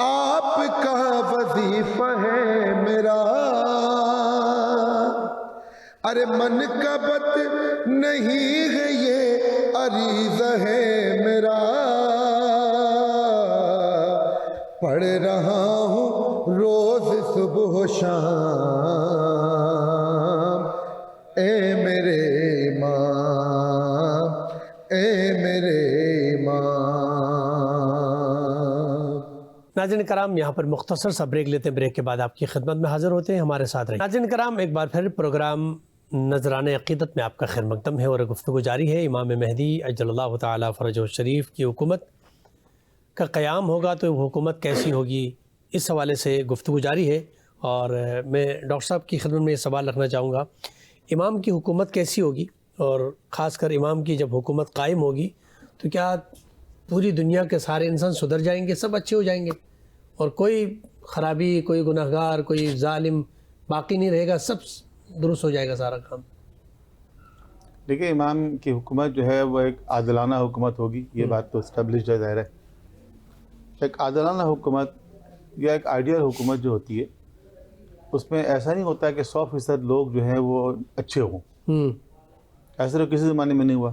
آپ کا وظیفہ ہے میرا، ارے منقبت نہیں ہے یہ عریضہ ہے میرا، پڑھ رہا ہوں روز صبح و شام، اے میرے امام، اے میرے امام۔ ناظرین کرام، یہاں پر مختصر سا بریک لیتے ہیں، بریک کے بعد آپ کی خدمت میں حاضر ہوتے ہیں، ہمارے ساتھ رہیں۔ ناظرین کرام، ایک بار پھر پروگرام نذرانہ عقیدت میں آپ کا خیر مقدم ہے اور گفتگو جاری ہے۔ امام مہدی عجل اللہ تعالیٰ فرجہ الشریف کی حکومت کا قیام ہوگا تو وہ حکومت کیسی ہوگی، اس حوالے سے گفتگو جاری ہے، اور میں ڈاکٹر صاحب کی خدمت میں یہ سوال رکھنا چاہوں گا، امام کی حکومت کیسی ہوگی، اور خاص کر امام کی جب حکومت قائم ہوگی تو کیا پوری دنیا کے سارے انسان سدھر جائیں گے، سب اچھے ہو جائیں گے، اور کوئی خرابی، کوئی گناہگار، کوئی ظالم باقی نہیں رہے گا، سب درست ہو جائے گا سارا کام؟ دیکھیں، امام کی حکومت جو ہے وہ ایک عادلانہ حکومت ہوگی، یہ بات تو اسٹیبلشڈ ہے، ظاہر ہے۔ ایک عادلانہ حکومت یا ایک آئیڈیل حکومت جو ہوتی ہے، اس میں ایسا نہیں ہوتا کہ 100% لوگ جو ہیں وہ اچھے ہوں۔ ایسا تو کسی زمانے میں نہیں ہوا۔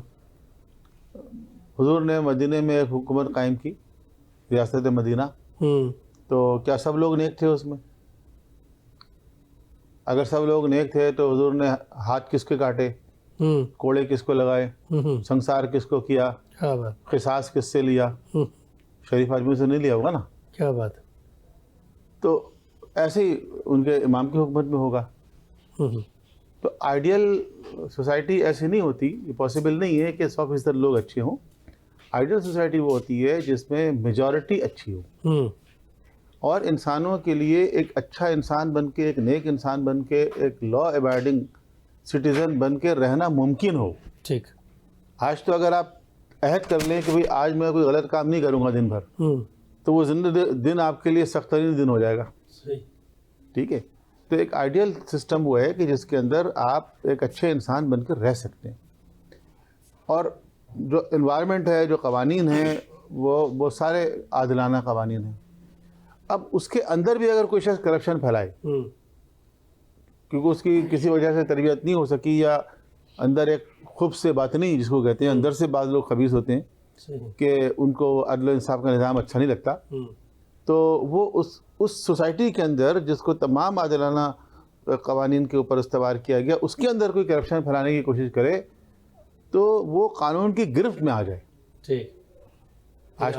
حضور نے مدینہ میں ایک حکومت قائم کی، ریاست مدینہ، تو کیا سب لوگ نیک تھے اس میں؟ اگر سب لوگ نیک تھے تو حضور نے ہاتھ کس کے کاٹے، کوڑے کس کو لگائے، سنسار کس کو کیا، قصاص کس سے لیا؟ شریف آدمی سے نہیں لیا ہوگا نا۔ کیا بات ہے۔ تو ایسے ہی ان کے امام کی حکومت میں ہوگا۔ تو آئیڈیل سوسائٹی ایسی نہیں ہوتی، یہ پاسبل نہیں ہے کہ 100% لوگ اچھے ہوں۔ آئیڈیل سوسائٹی وہ ہوتی ہے جس میں میجورٹی اچھی ہو، اور انسانوں کے لیے ایک اچھا انسان بن کے، ایک نیک انسان بن کے، ایک لا ابائڈنگ سٹیزن بن کے رہنا ممکن ہو۔ ٹھیک۔ آج تو اگر آپ عہد کر لیں کہ بھئی آج میں کوئی غلط کام نہیں کروں گا دن بھر، تو وہ دن آپ کے لیے سخت ترین دن ہو جائے گا۔ ٹھیک ہے۔ تو ایک آئیڈیل سسٹم وہ ہے کہ جس کے اندر آپ ایک اچھے انسان بن کر رہ سکتے ہیں، اور جو انوائرمنٹ ہے، جو قوانین ہیں، وہ سارے عادلانہ قوانین ہیں۔ اب اس کے اندر بھی اگر کوئی شخص کرپشن پھیلائے کیونکہ اس کی کسی وجہ سے تربیت نہیں ہو سکی، یا اندر ایک خبث سے باطنی جس کو کہتے ہیں، اندر سے بعض لوگ خبیث ہوتے ہیں کہ ان کو عدل و انصاف کا نظام اچھا نہیں لگتا، تو وہ اس سوسائٹی کے اندر جس کو تمام عادلانہ قوانین کے اوپر استوار کیا گیا، اس کے اندر کوئی کرپشن پھیلانے کی کوشش کرے تو وہ قانون کی گرفت میں آ جائے۔ ٹھیک۔ آج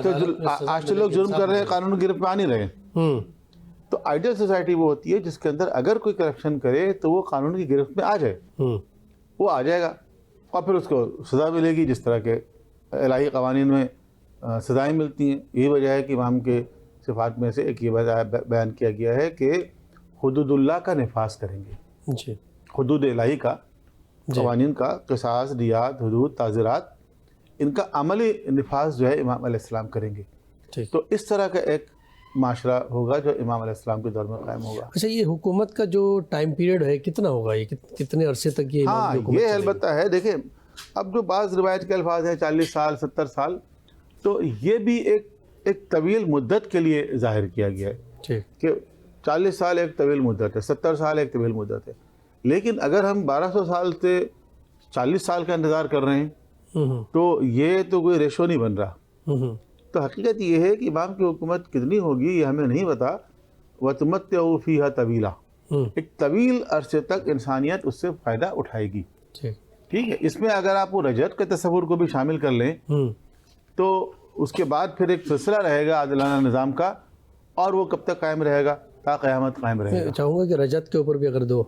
تو لوگ جرم کر رہے ہیں، قانون کی گرفت میں آ نہیں رہے۔ تو آئیڈیل سوسائٹی وہ ہوتی ہے جس کے اندر اگر کوئی کرپشن کرے تو وہ قانون کی گرفت میں آ جائے، وہ آ جائے گا، اور پھر اس کو سزا ملے گی، جس طرح کے الہی قوانین میں سزائیں ملتی ہیں۔ یہی وجہ ہے کہ امام کے صفات میں سے ایک یہ بیان کیا گیا ہے کہ حدود اللہ کا نفاذ کریں گے، حدود الہی کا، قوانین کا، قصاص، دیات، حدود، تعزیرات، ان کا عملی نفاذ جو ہے امام علیہ السلام کریں گے۔ تو اس طرح کا ایک معاشرہ ہوگا جو امام علیہ السلام کے دور میں قائم ہوگا۔ اچھا، یہ حکومت کا جو ٹائم پیریڈ ہے کتنا ہوگا، یہ کتنے عرصے تک یہ ہاں، یہ البتہ ہے۔ دیکھیں، اب جو بعض روایت کے الفاظ ہیں 40 سال 70 سال، تو یہ بھی ایک طویل مدت کے لیے ظاہر کیا گیا ہے کہ 40 سال ایک طویل مدت ہے، 70 سال ایک طویل مدت ہے، لیکن اگر ہم 1200 سال سے 40 سال کا انتظار کر رہے ہیں تو یہ تو کوئی ریشو نہیں بن رہا۔ تو حقیقت یہ ہے کہ امام کی حکومت کتنی ہوگی یہ ہمیں نہیں پتا۔ وَتُمَتِّعُوا فِيهَا طَوِيلًا، ایک طویل عرصے تک انسانیت اس سے فائدہ اٹھائے گی۔ ٹھیک ہے، اس میں اگر آپ وہ رجعت کے تصور کو بھی شامل کر لیں تو اس کے بعد پھر ایک سلسلہ رہے گا عادلانہ نظام کا، اور وہ کب تک قائم رہے گا؟ تا قیامت قائم رہے گا۔ چاہوں گا کہ رجعت کے اوپر بھی اگر 2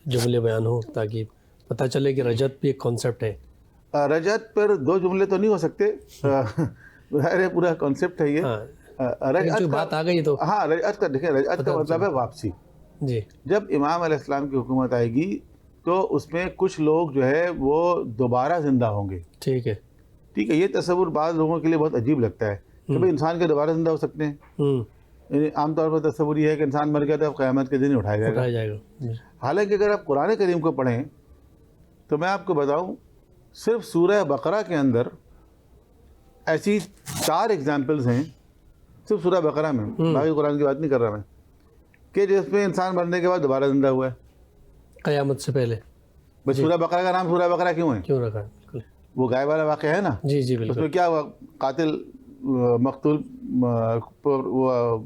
جملے بیان ہو تاکہ پتہ چلے کہ رجعت بھی ایک کانسیپٹ ہے۔ رجعت پر 2 جملے تو نہیں ہو سکتے، پورا کانسیپٹ ہے یہ۔ رجعت بات آ گئی تو ہاں، رجعت کا دیکھیں، رجعت کا مطلب ہے واپسی۔ جی جب امام علیہ السلام کی حکومت آئے گی تو اس میں کچھ لوگ جو ہے وہ دوبارہ زندہ ہوں گے. ٹھیک ہے. ٹھیک ہے. یہ تصور بعض لوگوں کے لیے بہت عجیب لگتا ہے کہ بھئی انسان کے دوبارہ زندہ ہو سکتے ہیں. یعنی عام طور پر تصور یہ ہے کہ انسان مر گیا تو اب قیامت کے دن ہی اٹھایا جائے گا. حالانکہ اگر آپ قرآن کریم کو پڑھیں تو میں آپ کو بتاؤں صرف سورہ بقرہ کے اندر ایسی 4 ایگزامپلز ہیں صرف سورہ بقرہ میں, باقی قرآن کی بات نہیں کر رہا میں, کہ جس میں انسان مرنے کے بعد دوبارہ زندہ ہوا ہے قیامت سے پہلے. بس سورہ بقرہ کا نام سورہ بقرہ کیوں ہے؟ کیوں رکھا ہے؟ بالکل. وہ گائے والا واقعہ ہے نا. جی جی اس بالکل. میں کیا ہوا, قاتل مقتول وہ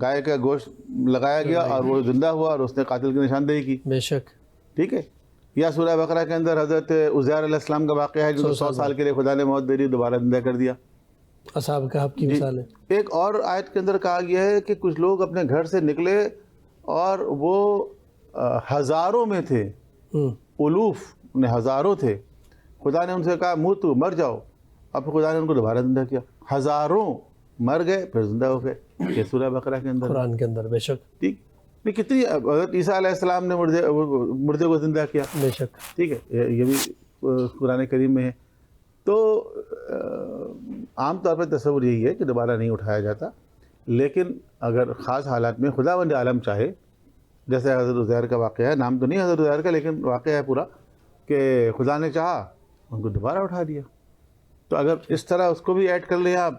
گائے کا گوشت لگایا گیا اور وہ زندہ ہوا اور اس نے قاتل کی نشاندہی کی. بے شک. ٹھیک ہے. یا سورہ بقرہ کے اندر حضرت عزیر علیہ السلام کا واقعہ ہے جو 100 سال کے لیے خدا نے موت دے دی, دوبارہ زندہ کر دیا. اصحاب کہف کی مثال ہے. ایک اور آیت کے اندر کہا گیا ہے کہ کچھ لوگ اپنے گھر سے نکلے اور وہ ہزاروں میں تھے, الوف نے ہزاروں تھے. خدا نے ان سے کہا موتو, مر جاؤ. اب خدا نے ان کو دوبارہ زندہ کیا. ہزاروں مر گئے پھر زندہ ہو گئے. یہ سورہ بقرہ کے اندر, قرآن کے اندر. بے شک. ٹھیک. کتنی حضرت عیسیٰ علیہ السلام نے مردے کو زندہ کیا. بے شک. ٹھیک ہے. یہ بھی قرآن کریم میں ہے. تو عام طور پر تصور یہی ہے کہ دوبارہ نہیں اٹھایا جاتا, لیکن اگر خاص حالات میں خداوند عالم چاہے, جیسے حضرت عزیر کا واقعہ ہے, نام تو نہیں حضرت عزیر کا لیکن واقعہ ہے پورا, کہ خدا نے چاہا ان کو دوبارہ اٹھا دیا. تو اگر اس طرح اس کو بھی ایڈ کر لیں آپ,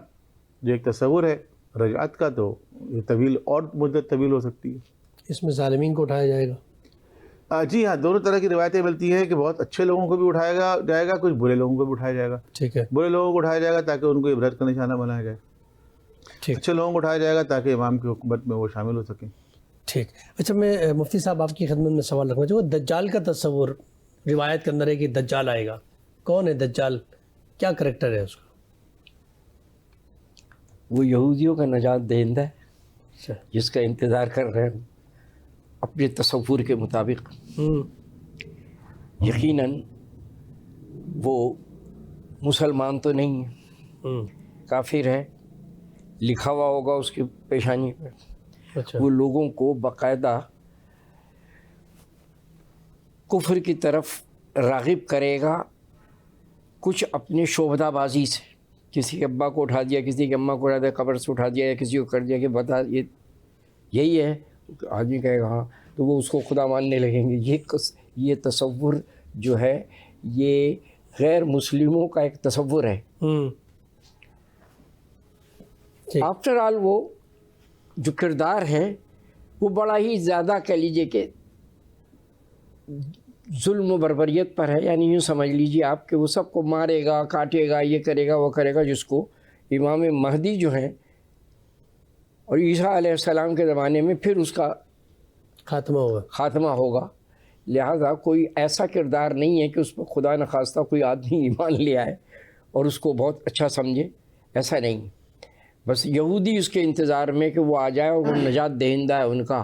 جو ایک تصور ہے رجعت کا, تو یہ طویل اور مدت طویل ہو سکتی ہے. اس میں ظالمین کو اٹھایا جائے گا. جی ہاں, دونوں طرح کی روایتیں ملتی ہیں کہ بہت اچھے لوگوں کو بھی اٹھایا جائے گا, کچھ برے لوگوں کو بھی اٹھایا جائے گا. ٹھیک ہے. برے لوگوں کو اٹھایا جائے گا تاکہ ان کو عبرت کا نشانہ بنایا جائے. ٹھیک. اچھے لوگوں کو اٹھایا جائے گا تاکہ امام کی حکومت میں وہ شامل ہو سکیں. ٹھیک. اچھا, میں مفتی صاحب آپ کی خدمت میں سوال رکھنا چاہوں گا. دجال کا تصور روایت کے اندر ہے کہ دجال آئے گا. کون ہے دجال, کیا کریکٹر ہے اس کا؟ وہ یہودیوں کا نجات دہندہ ہے جس کا انتظار کر رہے ہیں اپنے تصور کے مطابق. یقیناً وہ مسلمان تو نہیں ہے, کافر ہے, لکھا ہوا ہوگا اس کی پیشانی پر. اچھا. وہ لوگوں کو باقاعدہ کفر کی طرف راغب کرے گا, کچھ اپنی شعبدہ بازی سے. کسی کے ابا کو اٹھا دیا, کسی کے اماں کو اٹھا دیا, قبر سے اٹھا دیا, یا کسی کو کر دیا کہ بتا یہی ہے, آدمی کہے گا ہاں, تو وہ اس کو خدا ماننے لگیں گے. یہ تصور جو ہے یہ غیر مسلموں کا ایک تصور ہے. آفٹر آل وہ جو کردار ہے وہ بڑا ہی زیادہ کہہ لیجیے کہ ظلم و بربریت پر ہے. یعنی یوں سمجھ لیجیے آپ کہ وہ سب کو مارے گا, کاٹے گا, یہ کرے گا, وہ کرے گا, جس کو امام مہدی جو ہیں اور عیسیٰ علیہ السلام کے زمانے میں پھر اس کا خاتمہ ہوگا. لہذا کوئی ایسا کردار نہیں ہے کہ اس پر خدا نخواستہ کوئی آدمی ایمان لے آئے اور اس کو بہت اچھا سمجھے, ایسا نہیں. بس یہودی اس کے انتظار میں کہ وہ آ جائے اور وہ نجات دہندہ ہے ان کا.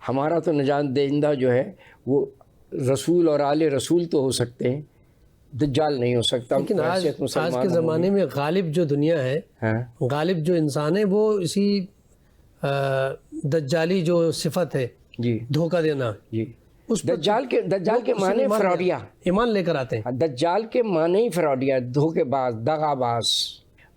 ہمارا تو نجات دہندہ جو ہے وہ رسول اور آل رسول تو ہو سکتے ہیں, دجال نہیں ہو سکتا. لیکن آج کے زمانے میں غالب جو دنیا ہے, غالب جو انسان ہے, وہ اسی دجالی جو صفت ہے, جی, دھوکہ دینا, جی, اس دجال کے معنی فراڈیا, ایمان لے کر آتے ہیں. دجال کے معنی ہی فراڈیا, دھوکے باز, دغا باز.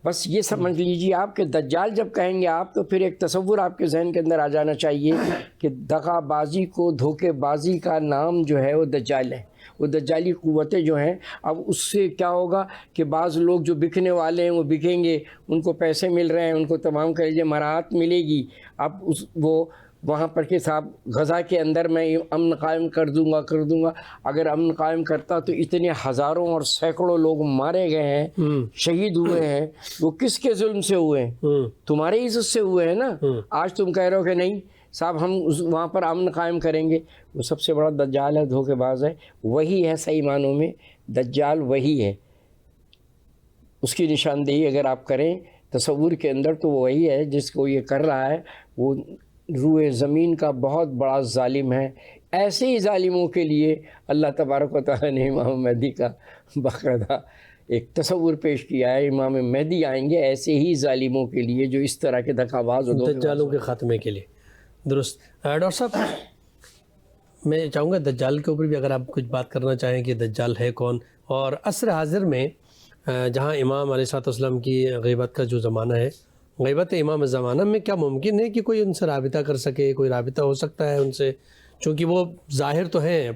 بس یہ سمجھ لیجیے آپ کہ دجال جب کہیں گے آپ تو پھر ایک تصور آپ کے ذہن کے اندر آ جانا چاہیے کہ دغا بازی کو, دھوکے بازی کا نام جو ہے وہ دجال ہے. وہ دجالی قوتیں جو ہیں, اب اس سے کیا ہوگا کہ بعض لوگ جو بکنے والے ہیں وہ بکیں گے, ان کو پیسے مل رہے ہیں, ان کو تمام کر لیجیے مراعات ملے گی. اب وہ وہاں پر کہ صاحب غزہ کے اندر میں امن قائم کر دوں گا. اگر امن قائم کرتا تو اتنے ہزاروں اور سینکڑوں لوگ مارے گئے ہیں, شہید ہوئے ہیں, وہ کس کے ظلم سے ہوئے ہیں؟ تمہارے عزت سے ہوئے ہیں نا. آج تم کہہ رہے ہو کہ نہیں صاحب ہم وہاں پر امن قائم کریں گے. وہ سب سے بڑا دجال ہے, دھوکے باز ہے. وہی ہے صحیح معنوں میں دجال, وہی ہے. اس کی نشاندہی اگر آپ کریں تصور کے اندر تو وہی ہے جس کو یہ کر رہا ہے. وہ روئے زمین کا بہت بڑا ظالم ہے. ایسے ہی ظالموں کے لیے اللہ تبارک و تعالیٰ نے امام مہدی کا باقاعدہ ایک تصور پیش کیا ہے. امام مہدی آئیں گے ایسے ہی ظالموں کے لیے جو اس طرح کے دھوکہ باز اور دجالوں کے خاتمے کے لیے. درست. ڈاکٹر صاحب, میں چاہوں گا دجال کے اوپر بھی اگر آپ کچھ بات کرنا چاہیں کہ دجال ہے کون، اور عصر حاضر میں جہاں امام علیہ الصلوۃ والسلام کی غیبت کا جو زمانہ ہے، غیبت امام زمانہ میں کیا ممکن ہے کہ کوئی ان سے رابطہ کر سکے، کوئی رابطہ ہو سکتا ہے ان سے؟ چونکہ وہ ظاہر تو ہیں،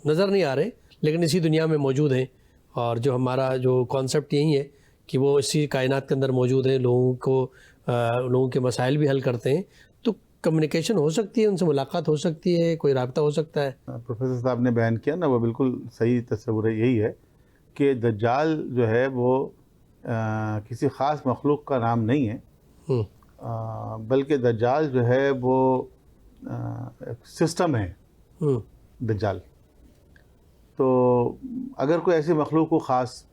نظر نہیں آ رہے، لیکن اسی دنیا میں موجود ہیں، اور جو ہمارا جو کانسیپٹ یہی ہے کہ وہ اسی کائنات کے اندر موجود ہیں، لوگوں کے مسائل بھی حل کرتے ہیں، تو کمیونیکیشن ہو سکتی ہے، ان سے ملاقات ہو سکتی ہے، کوئی رابطہ ہو سکتا ہے؟ پروفیسر صاحب نے بیان کیا نا، وہ بالکل صحیح تصور ہے، یہی ہے کہ دجال جو ہے وہ کسی خاص مخلوق کا نام نہیں ہے، بلکہ دجال جو ہے وہ ایک سسٹم ہے دجال۔ تو اگر کوئی ایسی مخلوق کو خاص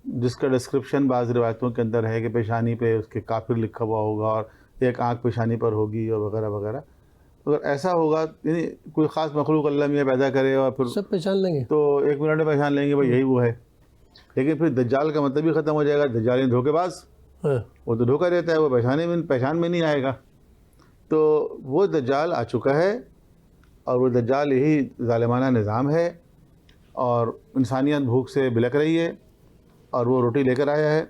جس کا ڈسکرپشن بعض روایتوں کے اندر ہے کہ پیشانی پہ اس کے کافر لکھا ہوا ہوگا اور ایک آنکھ پیشانی پر ہوگی اور وغیرہ وغیرہ، اگر ایسا ہوگا، یعنی کوئی خاص مخلوق اللہ میاں پیدا کرے اور پھر سب پہچان لیں گے، تو 1 منٹ میں پہچان لیں گے بھائی یہی وہ ہے، لیکن پھر دجال کا مطلب ہی ختم ہو جائے گا۔ دجال یعنی دھوکے باز، وہ تو دھوکہ دیتا ہے، وہ پہچان میں نہیں آئے گا۔ تو وہ دجال آ چکا ہے، اور وہ دجال یہی ظالمانہ نظام ہے، اور انسانیت بھوک سے بلک رہی ہے، اور وہ روٹی لے کر آیا ہے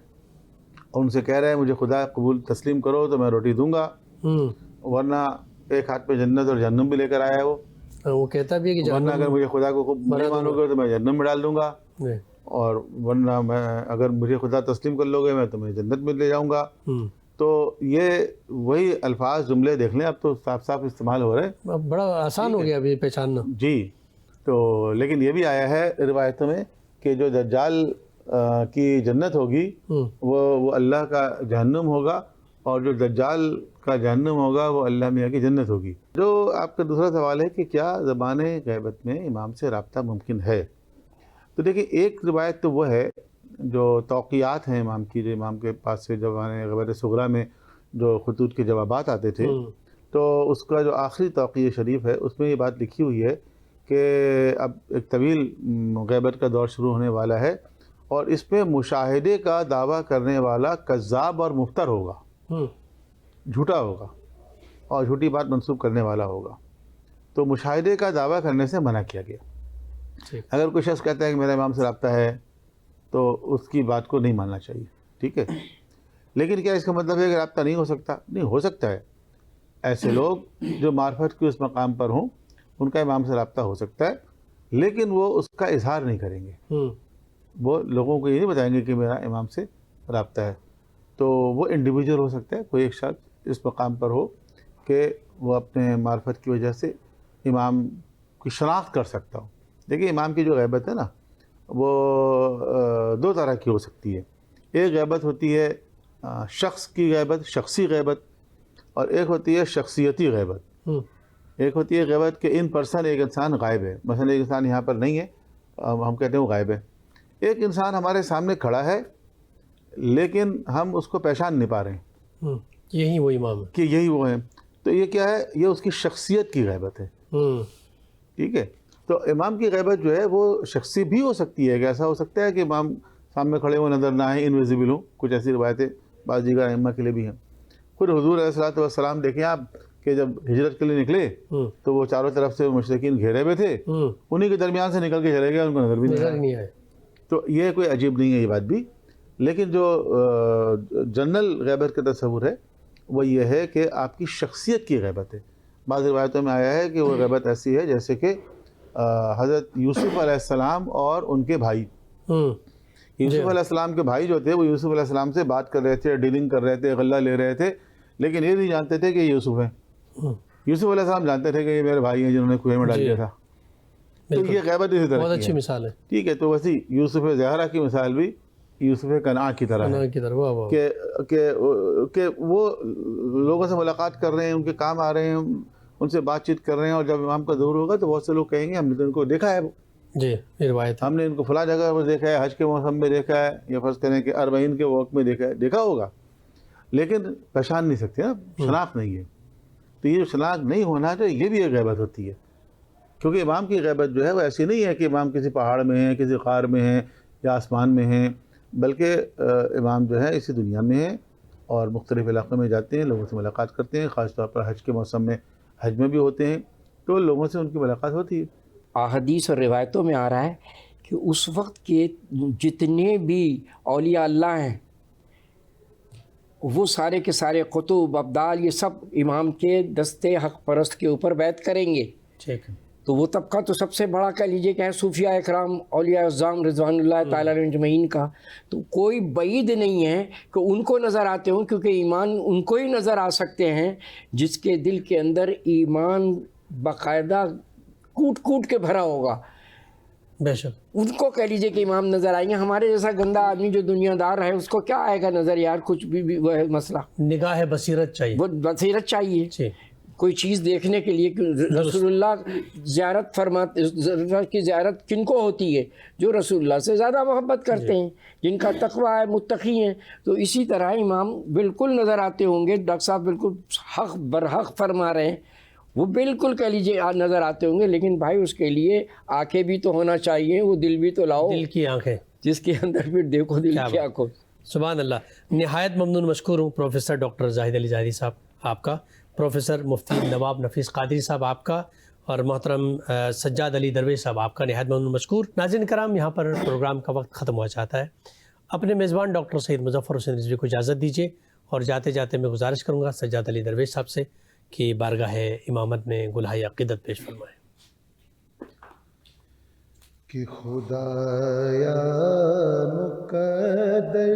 اور ان سے کہہ رہا ہے مجھے خدا قبول تسلیم کرو تو میں روٹی دوں گا، ورنہ ایک ہاتھ پہ جنت اور جہنم بھی لے کر آیا ہے وہ کہتا بھی ہے کہ ورنہ اگر مجھے خدا کو نہیں مانو گے تو میں جہنم میں ڈال دوں گا، اور ورنہ اگر مجھے خدا تسلیم کر لو گے میں تمہیں جنت میں لے جاؤں گا۔ تو یہ وہی الفاظ جملے دیکھ لیں، اب تو صاف صاف استعمال ہو رہے ہیں، بڑا آسان ہو گیا ابھی پہچاننا۔ جی، تو لیکن یہ بھی آیا ہے روایتوں میں کہ جو دجال کی جنت ہوگی وہ اللہ کا جہنم ہوگا، اور جو دجال کا جہنم ہوگا وہ اللہ میاں کی جنت ہوگی۔ جو آپ کا دوسرا سوال ہے کہ کیا زبان غیبت میں امام سے رابطہ ممکن ہے، تو دیکھیں ایک روایت تو وہ ہے جو توقیات ہیں امام کی، جو امام کے پاس سے زبان غیبت صغریٰ میں جو خطوط کے جوابات آتے تھے، تو اس کا جو آخری توقیہ شریف ہے اس میں یہ بات لکھی ہوئی ہے کہ اب ایک طویل غیبت کا دور شروع ہونے والا ہے، اور اس پہ مشاہدے کا دعویٰ کرنے والا کذاب اور مفتر ہوگا، جھوٹا ہوگا اور جھوٹی بات منسوب کرنے والا ہوگا۔ تو مشاہدے کا دعویٰ کرنے سے منع کیا گیا۔ اگر کوئی شخص کہتا ہے کہ میرا امام سے رابطہ ہے تو اس کی بات کو نہیں ماننا چاہیے، ٹھیک ہے، لیکن کیا اس کا مطلب ہے کہ رابطہ نہیں ہو سکتا؟ نہیں، ہو سکتا ہے۔ ایسے لوگ جو معرفت کے اس مقام پر ہوں ان کا امام سے رابطہ ہو سکتا ہے، لیکن وہ اس کا اظہار نہیں کریں گے، وہ لوگوں کو یہ نہیں بتائیں گے کہ میرا امام سے رابطہ ہے۔ تو وہ انڈیویجول ہو سکتا ہے، کوئی ایک شخص اس مقام پر ہو کہ وہ اپنے معرفت کی وجہ سے امام کی شناخت کر سکتا ہو۔ دیکھیے امام کی جو غیبت ہے نا وہ 2 طرح کی ہو سکتی ہے۔ ایک غیبت ہوتی ہے شخص کی غیبت، شخصی غیبت، اور ایک ہوتی ہے شخصیتی غیبت۔ ایک ہوتی ہے غیبت کہ ان پرسن ایک انسان غائب ہے، مثلا ایک انسان یہاں پر نہیں ہے، ہم کہتے ہیں وہ غائب ہے۔ ایک انسان ہمارے سامنے کھڑا ہے لیکن ہم اس کو پہچان نہیں پا رہے ہیں یہی وہ امام ہے کہ یہی وہ ہے، تو یہ کیا ہے؟ یہ اس کی شخصیت کی غیبت ہے، ٹھیک ہے۔ تو امام کی غیبت جو ہے وہ شخصی بھی ہو سکتی ہے، کہ ایسا ہو سکتا ہے کہ امام سامنے کھڑے ہوئے نظر نہ آئیں، انویزیبل ہوں، کچھ ایسی روایتیں بعض دیگر ائمہ کے لیے بھی ہیں۔ خود حضور علیہ الصلوۃ والسلام دیکھیں آپ کہ جب ہجرت کے لیے نکلے تو وہ چاروں طرف سے مشرکین گھیرے ہوئے تھے، انہی کے درمیان سے نکل کے چلے گئے، ان کو نظر بھی نہیں آئے۔ تو یہ کوئی عجیب نہیں ہے یہ بات بھی، لیکن جو جنرل غیبت کا تصور ہے وہ یہ ہے کہ آپ کی شخصیت کی غیبت ہے۔ بعض روایتوں میں آیا ہے کہ وہ غیبت ایسی ہے جیسے کہ حضرت یوسف علیہ السلام اور ان کے بھائی، یوسف علیہ السلام کے بھائی جو تھے وہ یوسف علیہ السلام سے بات کر رہے تھے، ڈیلنگ کر رہے تھے، غلہ لے رہے تھے، لیکن یہ نہیں جانتے تھے کہ یہ یوسف ہیں۔ یوسف علیہ السلام جانتے تھے کہ یہ میرے بھائی ہیں جنہوں نے کنویں میں ڈال دیا تھا۔ تو یہ غیبت اسی طرح بہت کی اچھی ہے، مثال ہے، ٹھیک ہے۔ تو ویسی یوسف زہرا کی مثال بھی یوسف کنعان کی طرح ہے کہ وہ لوگوں سے ملاقات کر رہے ہیں، ان کے کام آ رہے ہیں، ان سے بات چیت کر رہے ہیں، اور جب امام کا ظہور ہوگا تو بہت سے لوگ کہیں گے ہم نے تو ان کو دیکھا ہے، جی یہ روایت ہے، ہم نے ان کو فلاں جگہ پر دیکھا ہے، حج کے موسم میں دیکھا ہے، یا فرض کریں کہ اربعین کے وقت میں دیکھا ہوگا، لیکن پہچان نہیں سکتے نا، شناخت نہیں ہے۔ تو یہ جو شناخت نہیں ہونا تو یہ بھی ایک غیبت ہوتی ہے، کیونکہ امام کی غیبت جو ہے وہ ایسی نہیں ہے کہ امام کسی پہاڑ میں ہیں، کسی غار میں ہیں یا آسمان میں ہیں، بلکہ امام جو ہے اسی دنیا میں ہیں اور مختلف علاقوں میں جاتے ہیں، لوگوں سے ملاقات کرتے ہیں، خاص طور پر حج کے موسم میں حج میں بھی ہوتے ہیں، تو لوگوں سے ان کی ملاقات ہوتی ہے. احادیث اور روایتوں میں آ رہا ہے کہ اس وقت کے جتنے بھی اولیاء اللہ ہیں وہ سارے کے سارے قطب ابدال یہ سب امام کے دستے حق پرست کے اوپر بیعت کریں گے. ٹھیک ہے. تو وہ طبقہ تو سب سے بڑا کہہ لیجئے کہ ہے صوفیاء اکرام اولیاء اعظام رضوان اللہ تعالیٰ علیہ اجمعین کا. تو کوئی بعید نہیں ہے کہ ان کو نظر آتے ہوں، کیونکہ ایمان ان کو ہی نظر آ سکتے ہیں جس کے دل کے اندر ایمان باقاعدہ کوٹ کوٹ کے بھرا ہوگا. بے شک. ان کو کہہ لیجئے کہ امام نظر آئیں گے. ہمارے جیسا گندا آدمی جو دنیا دار ہے اس کو کیا آئے گا نظر یار؟ کچھ بھی وہ ہے مسئلہ. نگاہ بصیرت چاہیے. وہ بصیرت چاہیے جی. کوئی چیز دیکھنے کے لیے. رسول اللہ زیارت فرماتے، رسول کی زیارت کن کو ہوتی ہے؟ جو رسول اللہ سے زیادہ محبت کرتے ہیں، جن کا تقویٰ ہے، متقی ہیں. تو اسی طرح امام بالکل نظر آتے ہوں گے. ڈاکٹر صاحب بالکل حق برحق فرما رہے ہیں. وہ بالکل کہہ لیجیے نظر آتے ہوں گے، لیکن بھائی اس کے لیے آنکھیں بھی تو ہونا چاہیے. وہ دل بھی تو لاؤ، دل کی آنکھیں جس کے اندر بھی دیکھو دل کی آنکھوں. سبحان اللہ. نہایت ممنون مشکور ہوں پروفیسر ڈاکٹر زاہد علی زاہدی صاحب آپ کا، پروفیسر مفتی نواب نفیس قادری صاحب آپ کا، اور محترم سجاد علی درویش صاحب آپ کا نہایت ممنون مشکور. ناظرین کرام، یہاں پر پروگرام کا وقت ختم ہوا چاہتا ہے. اپنے میزبان ڈاکٹر سید مظفر حسین رضوی کو اجازت دیجیے، اور جاتے جاتے میں گزارش کروں گا سجاد علی درویش صاحب سے کہ بارگاہ امامت میں گلہائے عقیدت پیش فرمائیں. کہ خدایا مقدر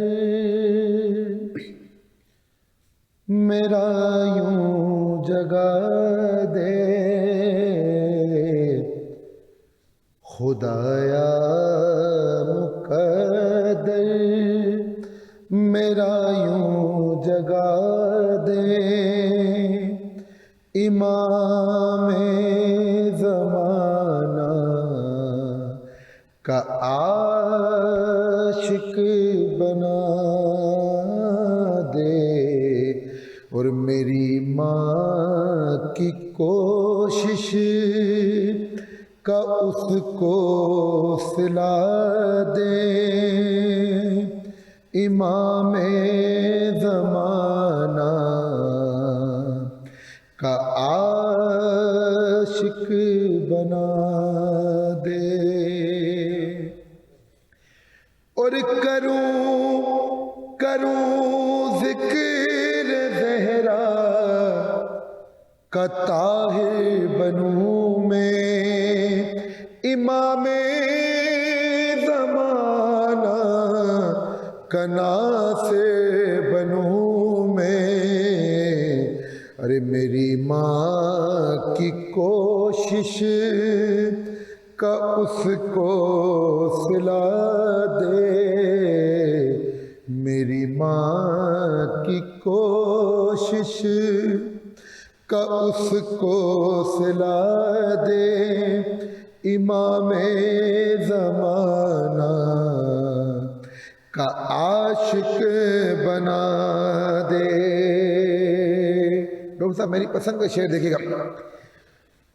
میرا یوں جگا دے، خدایا مقدر میرا یوں جگا دے، امام زمانہ کا عاشق بنا دے، اور میری ماں کی کوشش کا اس کو صلا دے، امام زمانہ کا عاشق بنا دے. اور کروں ذکر زہرا کا طاہر بنوں میں، امام زمانہ کا ناصر بنوں میں. ارے میری ماں کی کوشش کا اس کو صلا دے، میری ماں کی کوشش کا اس کو صلا دے، امام زمانہ کا عاشق بنا دے. ڈاکٹر صاحب میری پسند کا شعر دیکھیے گا.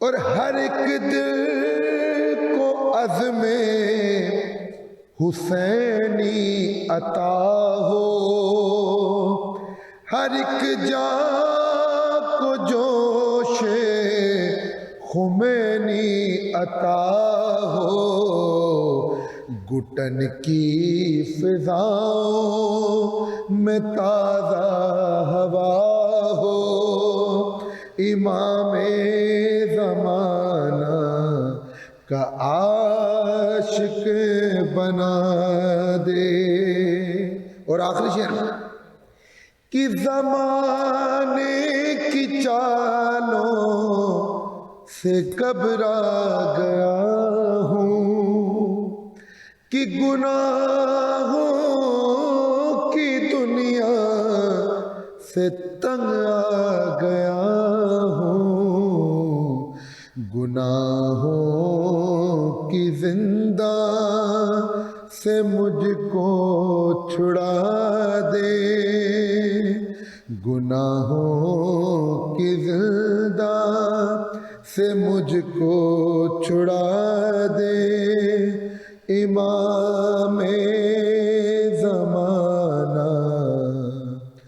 اور ہر ایک دل کو عزم حسینی عطا ہو، ہر ایک جان کو جوش خمینی عطا ہو، گھٹن کی فضاؤں میں تازہ ہوا ہو، امام زمانہ کا عاشق بنا دے. اور آخری شعر کہ زمانے کی چالوں سے گھبرا گیا ہوں، کہ گناہوں کی دنیا سے تنگ آ گیا ہوں، گناہوں کی زندان سے مجھ کو چھڑا دے، گناہوں کی زندان سے مجھ کو چھڑا دے، امام